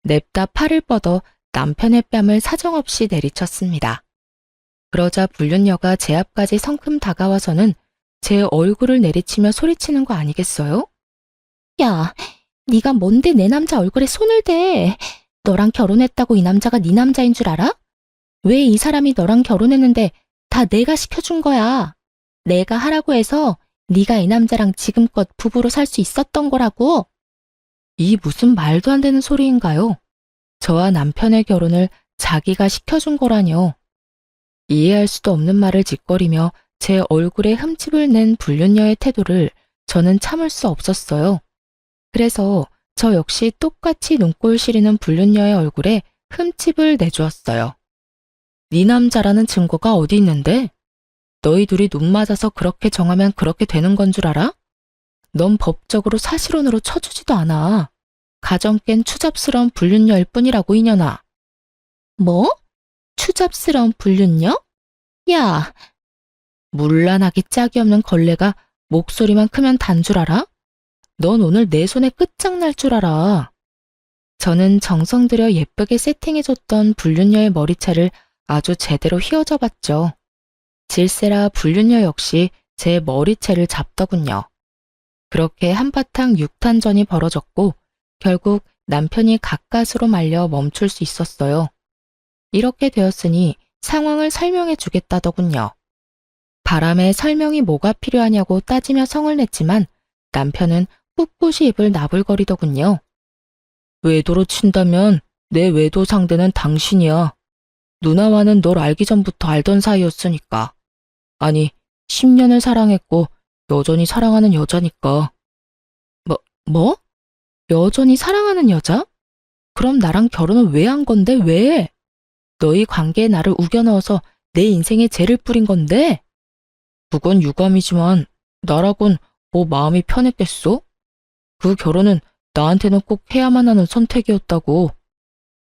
Speaker 1: 냅다 팔을 뻗어 남편의 뺨을 사정없이 내리쳤습니다. 그러자 불륜녀가 제 앞까지 성큼 다가와서는 제 얼굴을 내리치며 소리치는 거 아니겠어요?
Speaker 2: 야, 네가 뭔데 내 남자 얼굴에 손을 대? 너랑 결혼했다고 이 남자가 네 남자인 줄 알아? 왜 이 사람이 너랑 결혼했는데 다 내가 시켜준 거야? 내가 하라고 해서 네가 이 남자랑 지금껏 부부로 살 수 있었던 거라고.
Speaker 1: 이 무슨 말도 안 되는 소리인가요? 저와 남편의 결혼을 자기가 시켜준 거라뇨. 이해할 수도 없는 말을 짓거리며 제 얼굴에 흠집을 낸 불륜녀의 태도를 저는 참을 수 없었어요. 그래서 저 역시 똑같이 눈꼴 시리는 불륜녀의 얼굴에 흠집을 내주었어요. 네 남자라는 증거가 어디 있는데? 너희 둘이 눈 맞아서 그렇게 정하면 그렇게 되는 건 줄 알아? 넌 법적으로 사실혼으로 쳐주지도 않아. 가정 깬 추잡스러운 불륜녀일 뿐이라고 이년아.
Speaker 2: 뭐? 추잡스러운 불륜녀? 야,
Speaker 1: 물란하기 짝이 없는 걸레가 목소리만 크면 단 줄 알아? 넌 오늘 내 손에 끝장날 줄 알아. 저는 정성 들여 예쁘게 세팅해줬던 불륜녀의 머리채를 아주 제대로 휘어져 봤죠. 질세라 불륜녀 역시 제 머리채를 잡더군요. 그렇게 한바탕 육탄전이 벌어졌고 결국 남편이 가까스로 말려 멈출 수 있었어요. 이렇게 되었으니 상황을 설명해 주겠다더군요. 바람에 설명이 뭐가 필요하냐고 따지며 성을 냈지만 남편은 꿋꿋이 입을 나불거리더군요. 외도로 친다면 내 외도 상대는 당신이야. 누나와는 널 알기 전부터 알던 사이였으니까. 아니, 10년을 사랑했고 여전히 사랑하는 여자니까. 뭐? 여전히 사랑하는 여자? 그럼 나랑 결혼을 왜 한 건데 왜? 너희 관계에 나를 우겨 넣어서 내 인생에 죄를 뿌린 건데? 그건 유감이지만 나라곤 뭐 마음이 편했겠소? 그 결혼은 나한테는 꼭 해야만 하는 선택이었다고.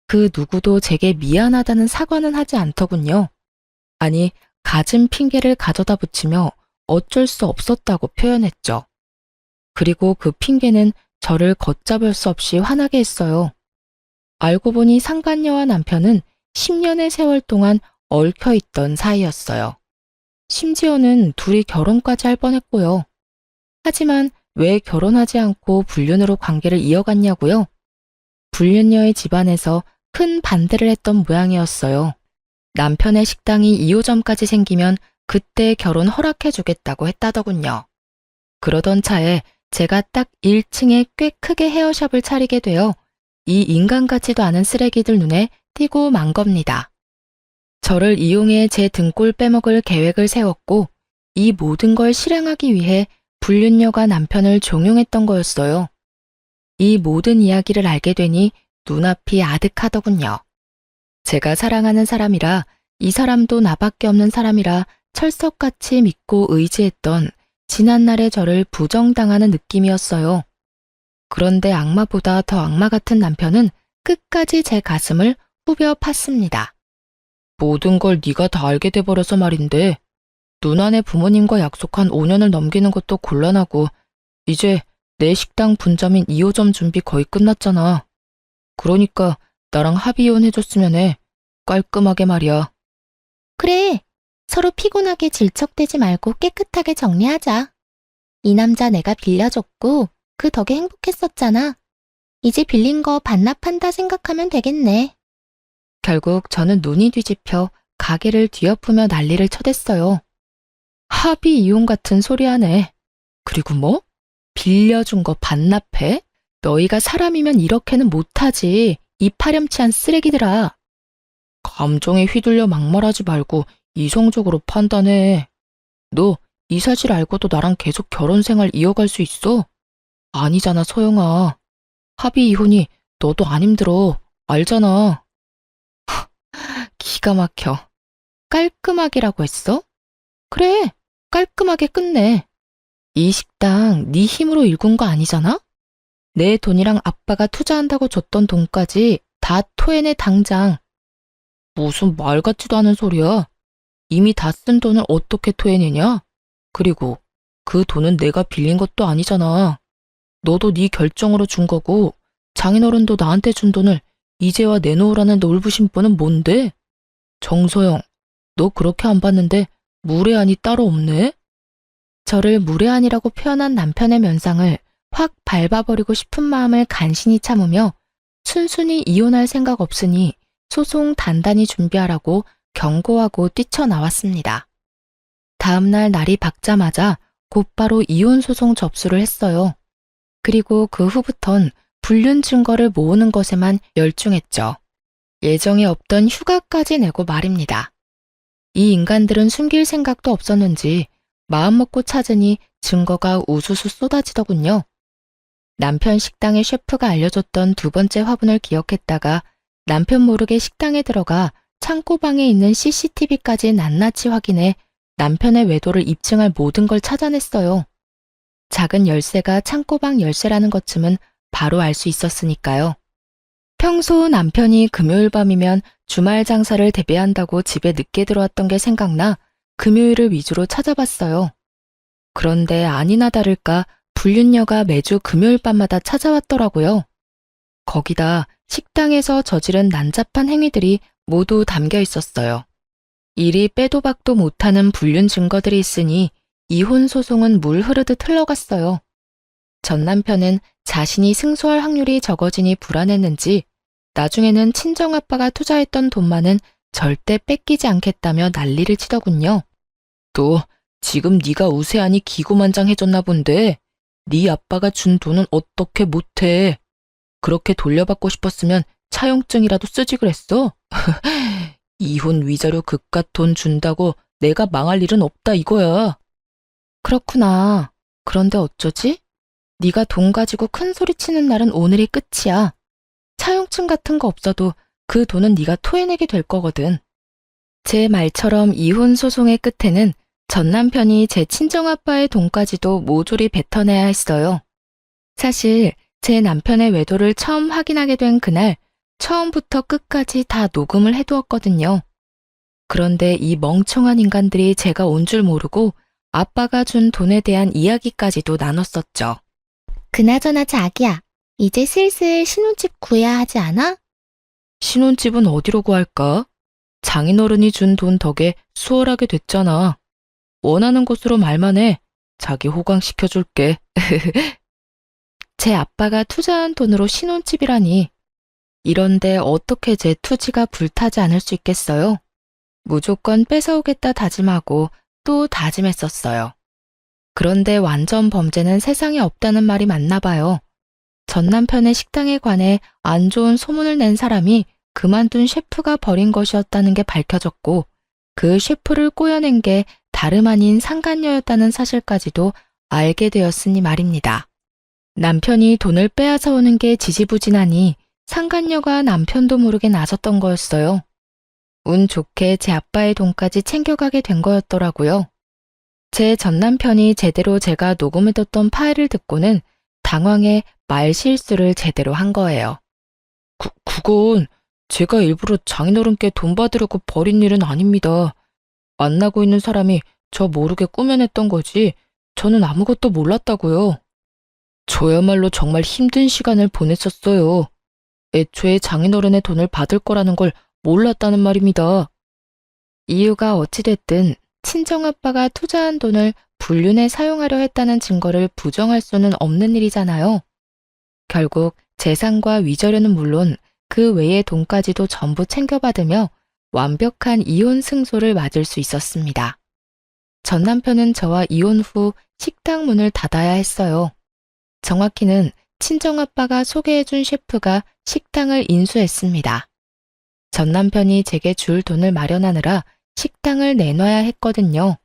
Speaker 1: 그 누구도 제게 미안하다는 사과는 하지 않더군요. 아니, 갖은 핑계를 가져다 붙이며 어쩔 수 없었다고 표현했죠. 그리고 그 핑계는 저를 걷잡을 수 없이 화나게 했어요. 알고 보니 상간녀와 남편은 10년의 세월 동안 얽혀있던 사이였어요. 심지어는 둘이 결혼까지 할 뻔했고요. 하지만 왜 결혼하지 않고 불륜으로 관계를 이어갔냐고요? 불륜녀의 집안에서 큰 반대를 했던 모양이었어요. 남편의 식당이 2호점까지 생기면 그때 결혼 허락해주겠다고 했다더군요. 그러던 차에 제가 딱 1층에 꽤 크게 헤어샵을 차리게 되어 이 인간 같지도 않은 쓰레기들 눈에 띄고 만 겁니다. 저를 이용해 제 등골 빼먹을 계획을 세웠고 이 모든 걸 실행하기 위해 불륜녀가 남편을 종용했던 거였어요. 이 모든 이야기를 알게 되니 눈앞이 아득하더군요. 제가 사랑하는 사람이라 이 사람도 나밖에 없는 사람이라 철석같이 믿고 의지했던 지난날의 저를 부정당하는 느낌이었어요. 그런데 악마보다 더 악마 같은 남편은 끝까지 제 가슴을 후벼 팠습니다. 모든 걸 네가 다 알게 돼버려서 말인데 누나네 부모님과 약속한 5년을 넘기는 것도 곤란하고 이제 내 식당 분점인 2호점 준비 거의 끝났잖아. 그러니까 나랑 합의 이혼 해줬으면 해. 깔끔하게 말이야.
Speaker 2: 그래. 서로 피곤하게 질척대지 말고 깨끗하게 정리하자. 이 남자 내가 빌려줬고 그 덕에 행복했었잖아. 이제 빌린 거 반납한다 생각하면 되겠네.
Speaker 1: 결국 저는 눈이 뒤집혀 가게를 뒤엎으며 난리를 쳐댔어요. 합의 이혼 같은 소리 하네. 그리고 뭐? 빌려준 거 반납해? 너희가 사람이면 이렇게는 못하지. 이 파렴치한 쓰레기들아. 감정에 휘둘려 막말하지 말고 이성적으로 판단해. 너 이 사실 알고도 나랑 계속 결혼 생활 이어갈 수 있어? 아니잖아, 소영아. 합의 이혼이 너도 안 힘들어. 알잖아. 기가 막혀. 깔끔하게라고 했어? 그래, 깔끔하게 끝내. 이 식당 네 힘으로 일군 거 아니잖아? 내 돈이랑 아빠가 투자한다고 줬던 돈까지 다 토해내 당장. 무슨 말 같지도 않은 소리야. 이미 다 쓴 돈을 어떻게 토해내냐? 그리고 그 돈은 내가 빌린 것도 아니잖아. 너도 네 결정으로 준 거고 장인어른도 나한테 준 돈을 이제와 내놓으라는 놀부심보는 뭔데? 정소영, 너 그렇게 안 봤는데 무례한이 따로 없네? 저를 무례한이라고 표현한 남편의 면상을 확 밟아버리고 싶은 마음을 간신히 참으며 순순히 이혼할 생각 없으니 소송 단단히 준비하라고 경고하고 뛰쳐나왔습니다. 다음날 날이 밝자마자 곧바로 이혼 소송 접수를 했어요. 그리고 그 후부턴 불륜 증거를 모으는 것에만 열중했죠. 예정에 없던 휴가까지 내고 말입니다. 이 인간들은 숨길 생각도 없었는지 마음먹고 찾으니 증거가 우수수 쏟아지더군요. 남편 식당의 셰프가 알려줬던 두 번째 화분을 기억했다가 남편 모르게 식당에 들어가 창고방에 있는 CCTV까지 낱낱이 확인해 남편의 외도를 입증할 모든 걸 찾아냈어요. 작은 열쇠가 창고방 열쇠라는 것쯤은 바로 알 수 있었으니까요. 평소 남편이 금요일 밤이면 주말 장사를 대비한다고 집에 늦게 들어왔던 게 생각나 금요일을 위주로 찾아봤어요. 그런데 아니나 다를까 불륜녀가 매주 금요일 밤마다 찾아왔더라고요. 거기다 식당에서 저지른 난잡한 행위들이 모두 담겨 있었어요. 이리 빼도 박도 못하는 불륜 증거들이 있으니 이혼 소송은 물 흐르듯 흘러갔어요. 전 남편은 자신이 승소할 확률이 적어지니 불안했는지 나중에는 친정아빠가 투자했던 돈만은 절대 뺏기지 않겠다며 난리를 치더군요. 또 지금 네가 우세하니 기고만장해졌나 본데 네 아빠가 준 돈은 어떻게 못해. 그렇게 돌려받고 싶었으면 차용증이라도 쓰지 그랬어? 이혼 위자료 그깟 돈 준다고 내가 망할 일은 없다 이거야. 그렇구나. 그런데 어쩌지? 네가 돈 가지고 큰 소리 치는 날은 오늘이 끝이야. 차용증 같은 거 없어도 그 돈은 네가 토해내게 될 거거든. 제 말처럼 이혼 소송의 끝에는 전 남편이 제 친정아빠의 돈까지도 모조리 뱉어내야 했어요. 사실 제 남편의 외도를 처음 확인하게 된 그날 처음부터 끝까지 다 녹음을 해두었거든요. 그런데 이 멍청한 인간들이 제가 온 줄 모르고 아빠가 준 돈에 대한 이야기까지도 나눴었죠.
Speaker 2: 그나저나 자기야, 이제 슬슬 신혼집 구해야 하지 않아?
Speaker 1: 신혼집은 어디로 구할까? 장인어른이 준 돈 덕에 수월하게 됐잖아. 원하는 곳으로 말만 해. 자기 호강시켜줄게. 제 아빠가 투자한 돈으로 신혼집이라니. 이런데 어떻게 제 투지가 불타지 않을 수 있겠어요? 무조건 뺏어오겠다 다짐하고 또 다짐했었어요. 그런데 완전 범죄는 세상에 없다는 말이 맞나 봐요. 전 남편의 식당에 관해 안 좋은 소문을 낸 사람이 그만둔 셰프가 벌인 것이었다는 게 밝혀졌고 그 셰프를 꼬여낸 게 다름 아닌 상간녀였다는 사실까지도 알게 되었으니 말입니다. 남편이 돈을 빼앗아 오는 게 지지부진하니 상간녀가 남편도 모르게 나섰던 거였어요. 운 좋게 제 아빠의 돈까지 챙겨가게 된 거였더라고요. 제 전남편이 제대로 제가 녹음해뒀던 파일을 듣고는 당황해 말실수를 제대로 한 거예요. 그건 제가 일부러 장인어른께 돈 받으려고 벌인 일은 아닙니다. 만나고 있는 사람이 저 모르게 꾸며냈던 거지 저는 아무것도 몰랐다고요. 저야말로 정말 힘든 시간을 보냈었어요. 애초에 장인어른의 돈을 받을 거라는 걸 몰랐다는 말입니다. 이유가 어찌됐든 친정아빠가 투자한 돈을 불륜에 사용하려 했다는 증거를 부정할 수는 없는 일이잖아요. 결국 재산과 위자료는 물론 그 외의 돈까지도 전부 챙겨받으며 완벽한 이혼 승소를 맞을 수 있었습니다. 전 남편은 저와 이혼 후 식당 문을 닫아야 했어요. 정확히는 친정아빠가 소개해준 셰프가 식당을 인수했습니다. 전 남편이 제게 줄 돈을 마련하느라 식당을 내놔야 했거든요.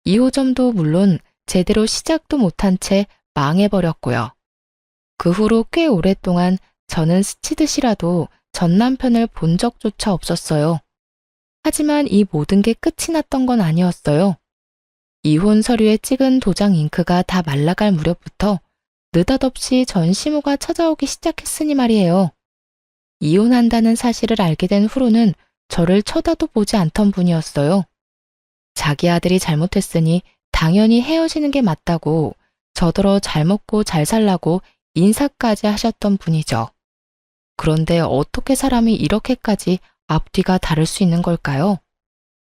Speaker 1: 2호점도 물론 제대로 시작도 못한 채 망해버렸고요. 그 후로 꽤 오랫동안 저는 스치듯이라도 전 남편을 본 적조차 없었어요. 하지만 이 모든 게 끝이 났던 건 아니었어요. 이혼 서류에 찍은 도장 잉크가 다 말라갈 무렵부터 느닷없이 전시모가 찾아오기 시작했으니 말이에요. 이혼한다는 사실을 알게 된 후로는 저를 쳐다도 보지 않던 분이었어요. 자기 아들이 잘못했으니 당연히 헤어지는 게 맞다고 저더러 잘 먹고 잘 살라고 인사까지 하셨던 분이죠. 그런데 어떻게 사람이 이렇게까지 앞뒤가 다를 수 있는 걸까요?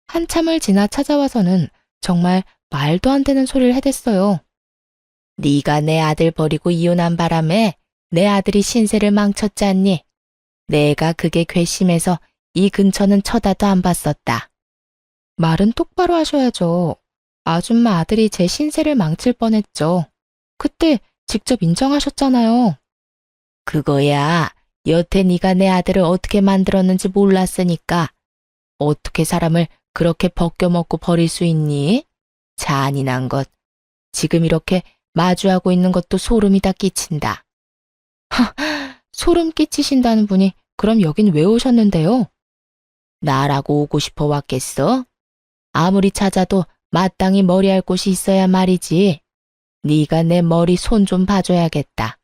Speaker 1: 한참을 지나 찾아와서는 정말 말도 안 되는 소리를 해댔어요. 네가 내 아들 버리고 이혼한 바람에 내 아들이 신세를 망쳤잖니. 내가 그게 괘씸해서 이 근처는 쳐다도 안 봤었다. 말은 똑바로 하셔야죠. 아줌마 아들이 제 신세를 망칠 뻔했죠. 그때 직접 인정하셨잖아요. 그거야. 여태 네가 내 아들을 어떻게 만들었는지 몰랐으니까. 어떻게 사람을 그렇게 벗겨먹고 버릴 수 있니? 잔인한 것. 지금 이렇게 마주하고 있는 것도 소름이 다 끼친다. 소름 끼치신다는 분이 그럼 여긴 왜 오셨는데요? 나라고 오고 싶어 왔겠어? 아무리 찾아도 마땅히 머리할 곳이 있어야 말이지. 네가 내 머리 손 좀 봐줘야겠다.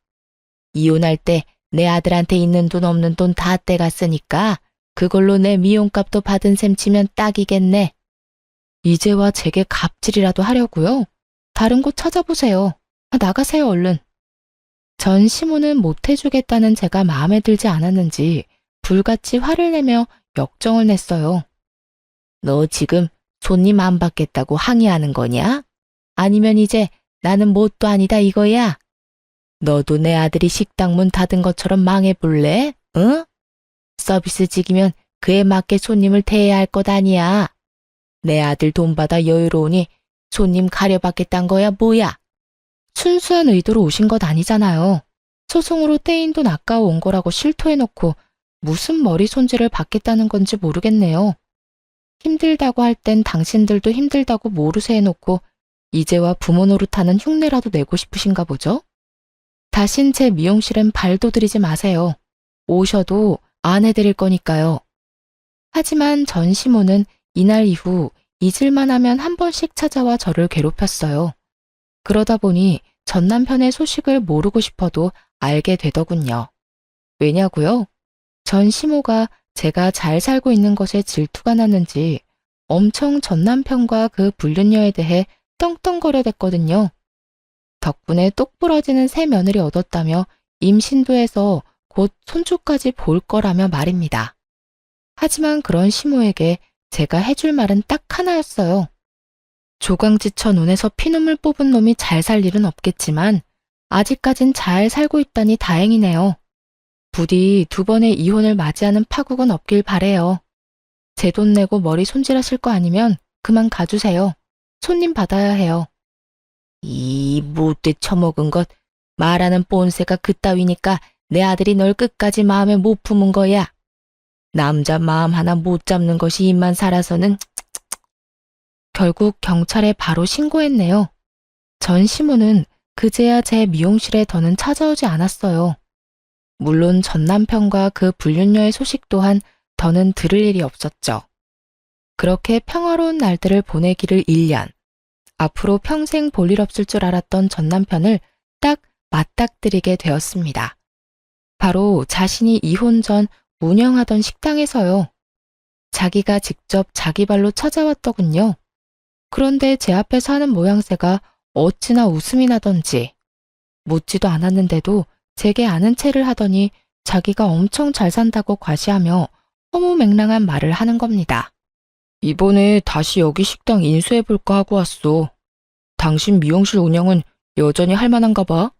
Speaker 1: 이혼할 때 내 아들한테 있는 돈 없는 돈 다 떼갔으니까 그걸로 내 미용값도 받은 셈 치면 딱이겠네. 이제와 제게 갑질이라도 하려고요? 다른 곳 찾아보세요. 나가세요 얼른. 전 시모는 못해주겠다는 제가 마음에 들지 않았는지 불같이 화를 내며 역정을 냈어요. 너 지금 손님 안 받겠다고 항의하는 거냐? 아니면 이제 나는 뭣도 아니다 이거야? 너도 내 아들이 식당 문 닫은 것처럼 망해볼래? 응? 서비스직이면 그에 맞게 손님을 대해야 할 것 아니야. 내 아들 돈 받아 여유로우니 손님 가려받겠단 거야 뭐야? 순수한 의도로 오신 것 아니잖아요. 소송으로 떼인 돈 아까워 온 거라고 실토해놓고 무슨 머리 손질을 받겠다는 건지 모르겠네요. 힘들다고 할 땐 당신들도 힘들다고 모르쇠 해놓고 이제와 부모 노릇하는 흉내라도 내고 싶으신가 보죠? 다신 제 미용실엔 발도 들이지 마세요. 오셔도 안 해드릴 거니까요. 하지만 전 시모는 이날 이후 잊을만 하면 한 번씩 찾아와 저를 괴롭혔어요. 그러다 보니 전 남편의 소식을 모르고 싶어도 알게 되더군요. 왜냐고요? 전 시모가 제가 잘 살고 있는 것에 질투가 났는지 엄청 전 남편과 그 불륜녀에 대해 떵떵거려댔거든요. 덕분에 똑부러지는 새 며느리 얻었다며 임신도 해서 곧 손주까지 볼 거라며 말입니다. 하지만 그런 시모에게 제가 해줄 말은 딱 하나였어요. 조강지처 눈에서 피눈물 뽑은 놈이 잘 살 일은 없겠지만 아직까진 잘 살고 있다니 다행이네요. 부디 두 번의 이혼을 맞이하는 파국은 없길 바래요. 제 돈 내고 머리 손질하실 거 아니면 그만 가주세요. 손님 받아야 해요. 이 못돼 처먹은 것, 말하는 뽐새가 그따위니까 내 아들이 널 끝까지 마음에 못 품은 거야. 남자 마음 하나 못 잡는 것이 입만 살아서는. 결국 경찰에 바로 신고했네요. 전 시모는 그제야 제 미용실에 더는 찾아오지 않았어요. 물론 전 남편과 그 불륜녀의 소식 또한 더는 들을 일이 없었죠. 그렇게 평화로운 날들을 보내기를 1년. 앞으로 평생 볼 일 없을 줄 알았던 전 남편을 딱 맞닥뜨리게 되었습니다. 바로 자신이 이혼 전 운영하던 식당에서요. 자기가 직접 자기 발로 찾아왔더군요. 그런데 제 앞에서 하는 모양새가 어찌나 웃음이 나던지 묻지도 않았는데도 제게 아는 체를 하더니 자기가 엄청 잘 산다고 과시하며 허무맹랑한 말을 하는 겁니다. 이번에 다시 여기 식당 인수해볼까 하고 왔어. 당신 미용실 운영은 여전히 할 만한가 봐.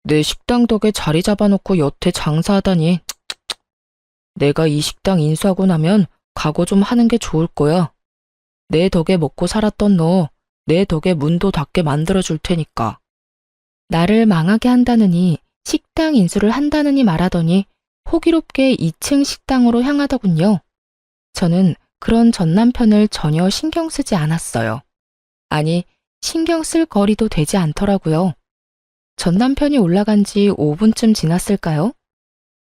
Speaker 1: 내 식당 덕에 자리 잡아놓고 여태 장사하다니. 내가 이 식당 인수하고 나면 각오 좀 하는 게 좋을 거야. 내 덕에 먹고 살았던 너, 내 덕에 문도 닫게 만들어줄 테니까. 나를 망하게 한다느니 식당 인수를 한다느니 말하더니 호기롭게 2층 식당으로 향하더군요. 저는 그런 전 남편을 전혀 신경 쓰지 않았어요. 아니, 신경 쓸 거리도 되지 않더라고요. 전 남편이 올라간 지 5분쯤 지났을까요?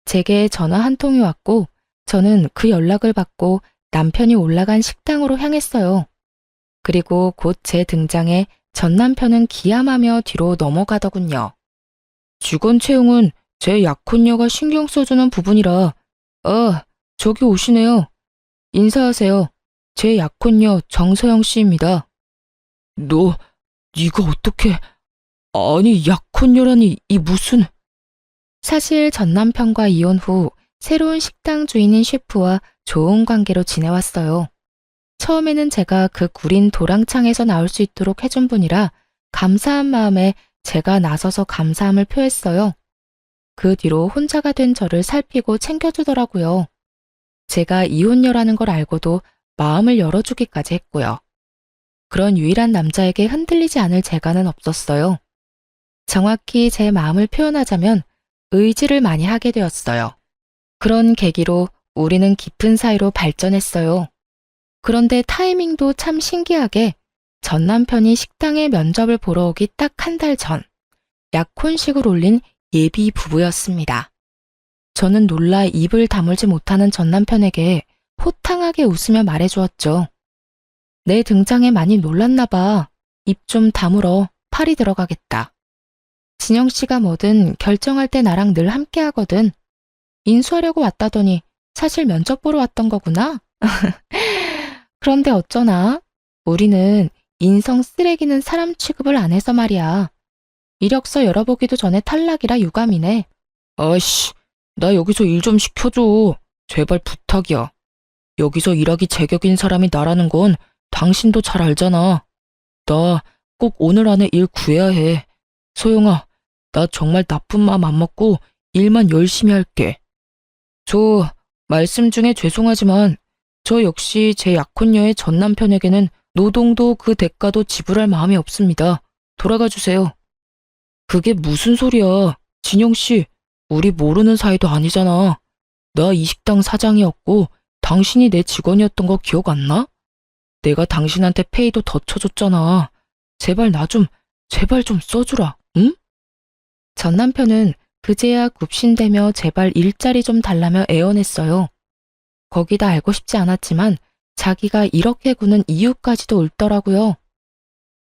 Speaker 1: 제게 전화 한 통이 왔고 저는 그 연락을 받고 남편이 올라간 식당으로 향했어요. 그리고 곧 제 등장에 전 남편은 기함하며 뒤로 넘어가더군요. 직원 채용은 제 약혼녀가 신경 써주는 부분이라. 저기 오시네요. 인사하세요. 제 약혼녀 정서영 씨입니다. 네가 어떻게... 아니, 약혼녀라니 이 무슨... 사실 전 남편과 이혼 후 새로운 식당 주인인 셰프와 좋은 관계로 지내왔어요. 처음에는 제가 그 구린 도랑창에서 나올 수 있도록 해준 분이라 감사한 마음에 제가 나서서 감사함을 표했어요. 그 뒤로 혼자가 된 저를 살피고 챙겨주더라고요. 제가 이혼녀라는 걸 알고도 마음을 열어주기까지 했고요. 그런 유일한 남자에게 흔들리지 않을 재간은 없었어요. 정확히 제 마음을 표현하자면 의지를 많이 하게 되었어요. 그런 계기로 우리는 깊은 사이로 발전했어요. 그런데 타이밍도 참 신기하게 전 남편이 식당에 면접을 보러 오기 딱 한 달 전, 약혼식을 올린 예비 부부였습니다. 저는 놀라 입을 다물지 못하는 전 남편에게 호탕하게 웃으며 말해주었죠. 내 등장에 많이 놀랐나 봐. 입 좀 다물어. 팔이 들어가겠다. 진영 씨가 뭐든 결정할 때 나랑 늘 함께 하거든. 인수하려고 왔다더니 사실 면접 보러 왔던 거구나. 그런데 어쩌나? 우리는 인성 쓰레기는 사람 취급을 안 해서 말이야. 이력서 열어보기도 전에 탈락이라 유감이네.
Speaker 3: 아이씨, 나 여기서 일 좀 시켜줘. 제발 부탁이야. 여기서 일하기 제격인 사람이 나라는 건 당신도 잘 알잖아. 나 꼭 오늘 안에 일 구해야 해. 소영아, 나 정말 나쁜 마음 안 먹고 일만 열심히 할게. 말씀 중에 죄송하지만 저 역시 제 약혼녀의 전 남편에게는 노동도 그 대가도 지불할 마음이 없습니다. 돌아가 주세요. 그게 무슨 소리야. 진영 씨, 우리 모르는 사이도 아니잖아. 나 이 식당 사장이었고 당신이 내 직원이었던 거 기억 안 나? 내가 당신한테 페이도 더 쳐줬잖아. 제발 제발 좀 써주라, 응?
Speaker 1: 전 남편은 그제야 굽신대며 제발 일자리 좀 달라며 애원했어요. 거기다 알고 싶지 않았지만 자기가 이렇게 구는 이유까지도 울더라고요.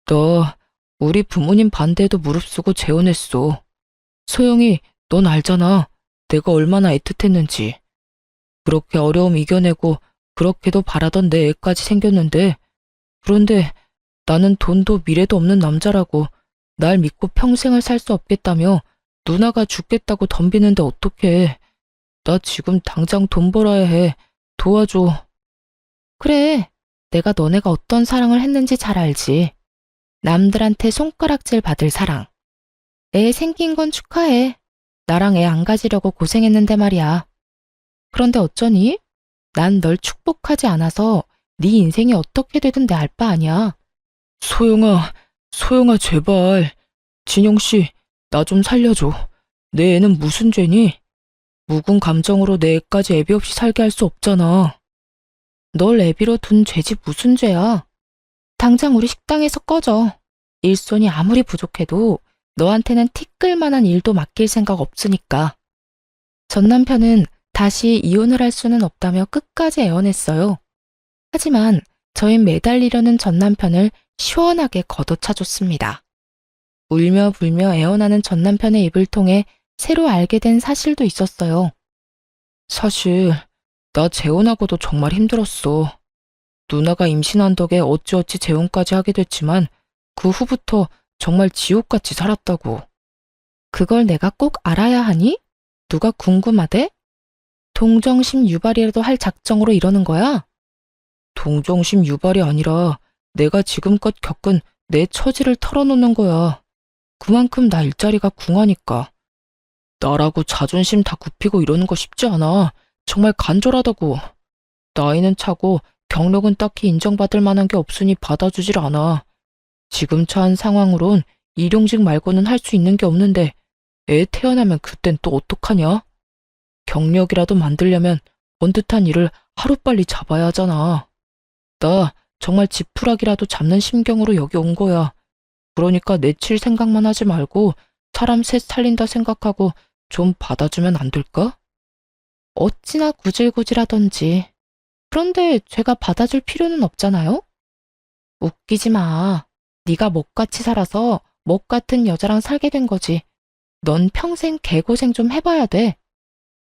Speaker 3: 나 우리 부모님 반대에도 무릅쓰고 재혼했어. 소영이, 넌 알잖아. 내가 얼마나 애틋했는지. 그렇게 어려움 이겨내고 그렇게도 바라던 내 애까지 생겼는데, 그런데 나는 돈도 미래도 없는 남자라고 날 믿고 평생을 살 수 없겠다며 누나가 죽겠다고 덤비는데 어떡해. 나 지금 당장 돈 벌어야 해. 도와줘.
Speaker 1: 그래, 내가 너네가 어떤 사랑을 했는지 잘 알지. 남들한테 손가락질 받을 사랑. 애 생긴 건 축하해. 나랑 애 안 가지려고 고생했는데 말이야. 그런데 어쩌니? 난 널 축복하지 않아서 네 인생이 어떻게 되든 내 알 바 아니야.
Speaker 3: 소영아 제발. 진영씨, 나 좀 살려줘. 내 애는 무슨 죄니? 묵은 감정으로 내 애까지 애비 없이 살게 할 수 없잖아.
Speaker 1: 널 애비로 둔 죄지 무슨 죄야. 당장 우리 식당에서 꺼져. 일손이 아무리 부족해도 너한테는 티끌만한 일도 맡길 생각 없으니까. 전 남편은 다시 이혼을 할 수는 없다며 끝까지 애원했어요. 하지만 저흰 매달리려는 전 남편을 시원하게 걷어차줬습니다. 울며 불며 애원하는 전 남편의 입을 통해 새로 알게 된 사실도 있었어요.
Speaker 3: 사실 나 재혼하고도 정말 힘들었어. 누나가 임신한 덕에 어찌어찌 재혼까지 하게 됐지만 그 후부터 정말 지옥같이 살았다고.
Speaker 1: 그걸 내가 꼭 알아야 하니? 누가 궁금하대? 동정심 유발이라도 할 작정으로 이러는 거야?
Speaker 3: 동정심 유발이 아니라 내가 지금껏 겪은 내 처지를 털어놓는 거야. 그만큼 나 일자리가 궁하니까. 나라고 자존심 다 굽히고 이러는 거 쉽지 않아. 정말 간절하다고. 나이는 차고 경력은 딱히 인정받을 만한 게 없으니 받아주질 않아. 지금 처한 상황으론 일용직 말고는 할 수 있는 게 없는데 애 태어나면 그땐 또 어떡하냐? 경력이라도 만들려면 번듯한 일을 하루빨리 잡아야 하잖아. 나 정말 지푸라기라도 잡는 심경으로 여기 온 거야. 그러니까 내칠 생각만 하지 말고 사람 셋 살린다 생각하고 좀 받아주면 안 될까?
Speaker 1: 어찌나 구질구질하던지. 그런데 제가 받아줄 필요는 없잖아요? 웃기지 마. 네가 먹같이 살아서 먹 같은 여자랑 살게 된 거지. 넌 평생 개고생 좀 해봐야 돼.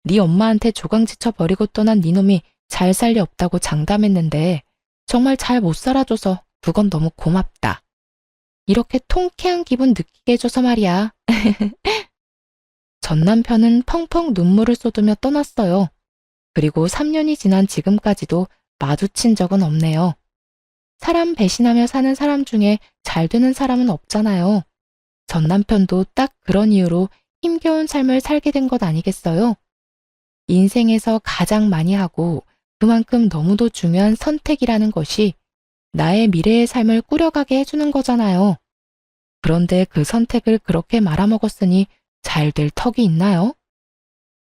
Speaker 1: 네 엄마한테 조강지쳐 버리고 떠난 네 놈이 잘 살 리 없다고 장담했는데 정말 잘 못 살아줘서 그건 너무 고맙다. 이렇게 통쾌한 기분 느끼게 해줘서 말이야. 전 남편은 펑펑 눈물을 쏟으며 떠났어요. 그리고 3년이 지난 지금까지도 마주친 적은 없네요. 사람 배신하며 사는 사람 중에 잘 되는 사람은 없잖아요. 전 남편도 딱 그런 이유로 힘겨운 삶을 살게 된 것 아니겠어요? 인생에서 가장 많이 하고 그만큼 너무도 중요한 선택이라는 것이 나의 미래의 삶을 꾸려가게 해주는 거잖아요. 그런데 그 선택을 그렇게 말아먹었으니 잘 될 턱이 있나요?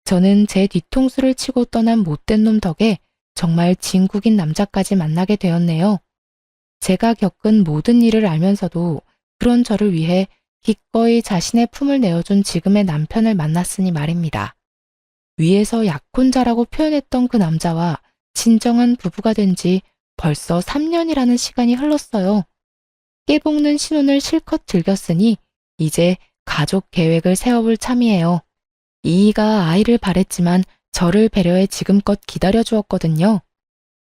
Speaker 1: 저는 제 뒤통수를 치고 떠난 못된 놈 덕에 정말 진국인 남자까지 만나게 되었네요. 제가 겪은 모든 일을 알면서도 그런 저를 위해 기꺼이 자신의 품을 내어준 지금의 남편을 만났으니 말입니다. 위에서 약혼자라고 표현했던 그 남자와 진정한 부부가 된 지 벌써 3년이라는 시간이 흘렀어요. 깨볶는 신혼을 실컷 즐겼으니 이제 가족 계획을 세워볼 참이에요. 이이가 아이를 바랬지만 저를 배려해 지금껏 기다려주었거든요.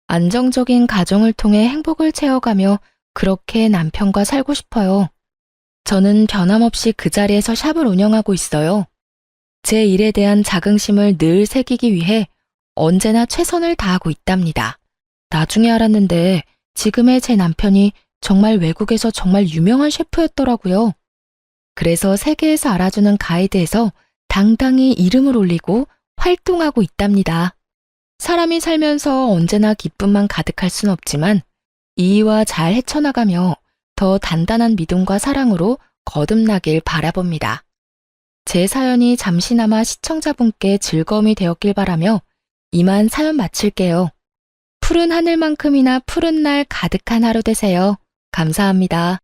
Speaker 1: 안정적인 가정을 통해 행복을 채워가며 그렇게 남편과 살고 싶어요. 저는 변함없이 그 자리에서 샵을 운영하고 있어요. 제 일에 대한 자긍심을 늘 새기기 위해 언제나 최선을 다하고 있답니다. 나중에 알았는데 지금의 제 남편이 정말 외국에서 정말 유명한 셰프였더라고요. 그래서 세계에서 알아주는 가이드에서 당당히 이름을 올리고 활동하고 있답니다. 사람이 살면서 언제나 기쁨만 가득할 순 없지만 이이와 잘 헤쳐나가며 더 단단한 믿음과 사랑으로 거듭나길 바라봅니다. 제 사연이 잠시나마 시청자분께 즐거움이 되었길 바라며 이만 사연 마칠게요. 푸른 하늘만큼이나 푸른 날 가득한 하루 되세요. 감사합니다.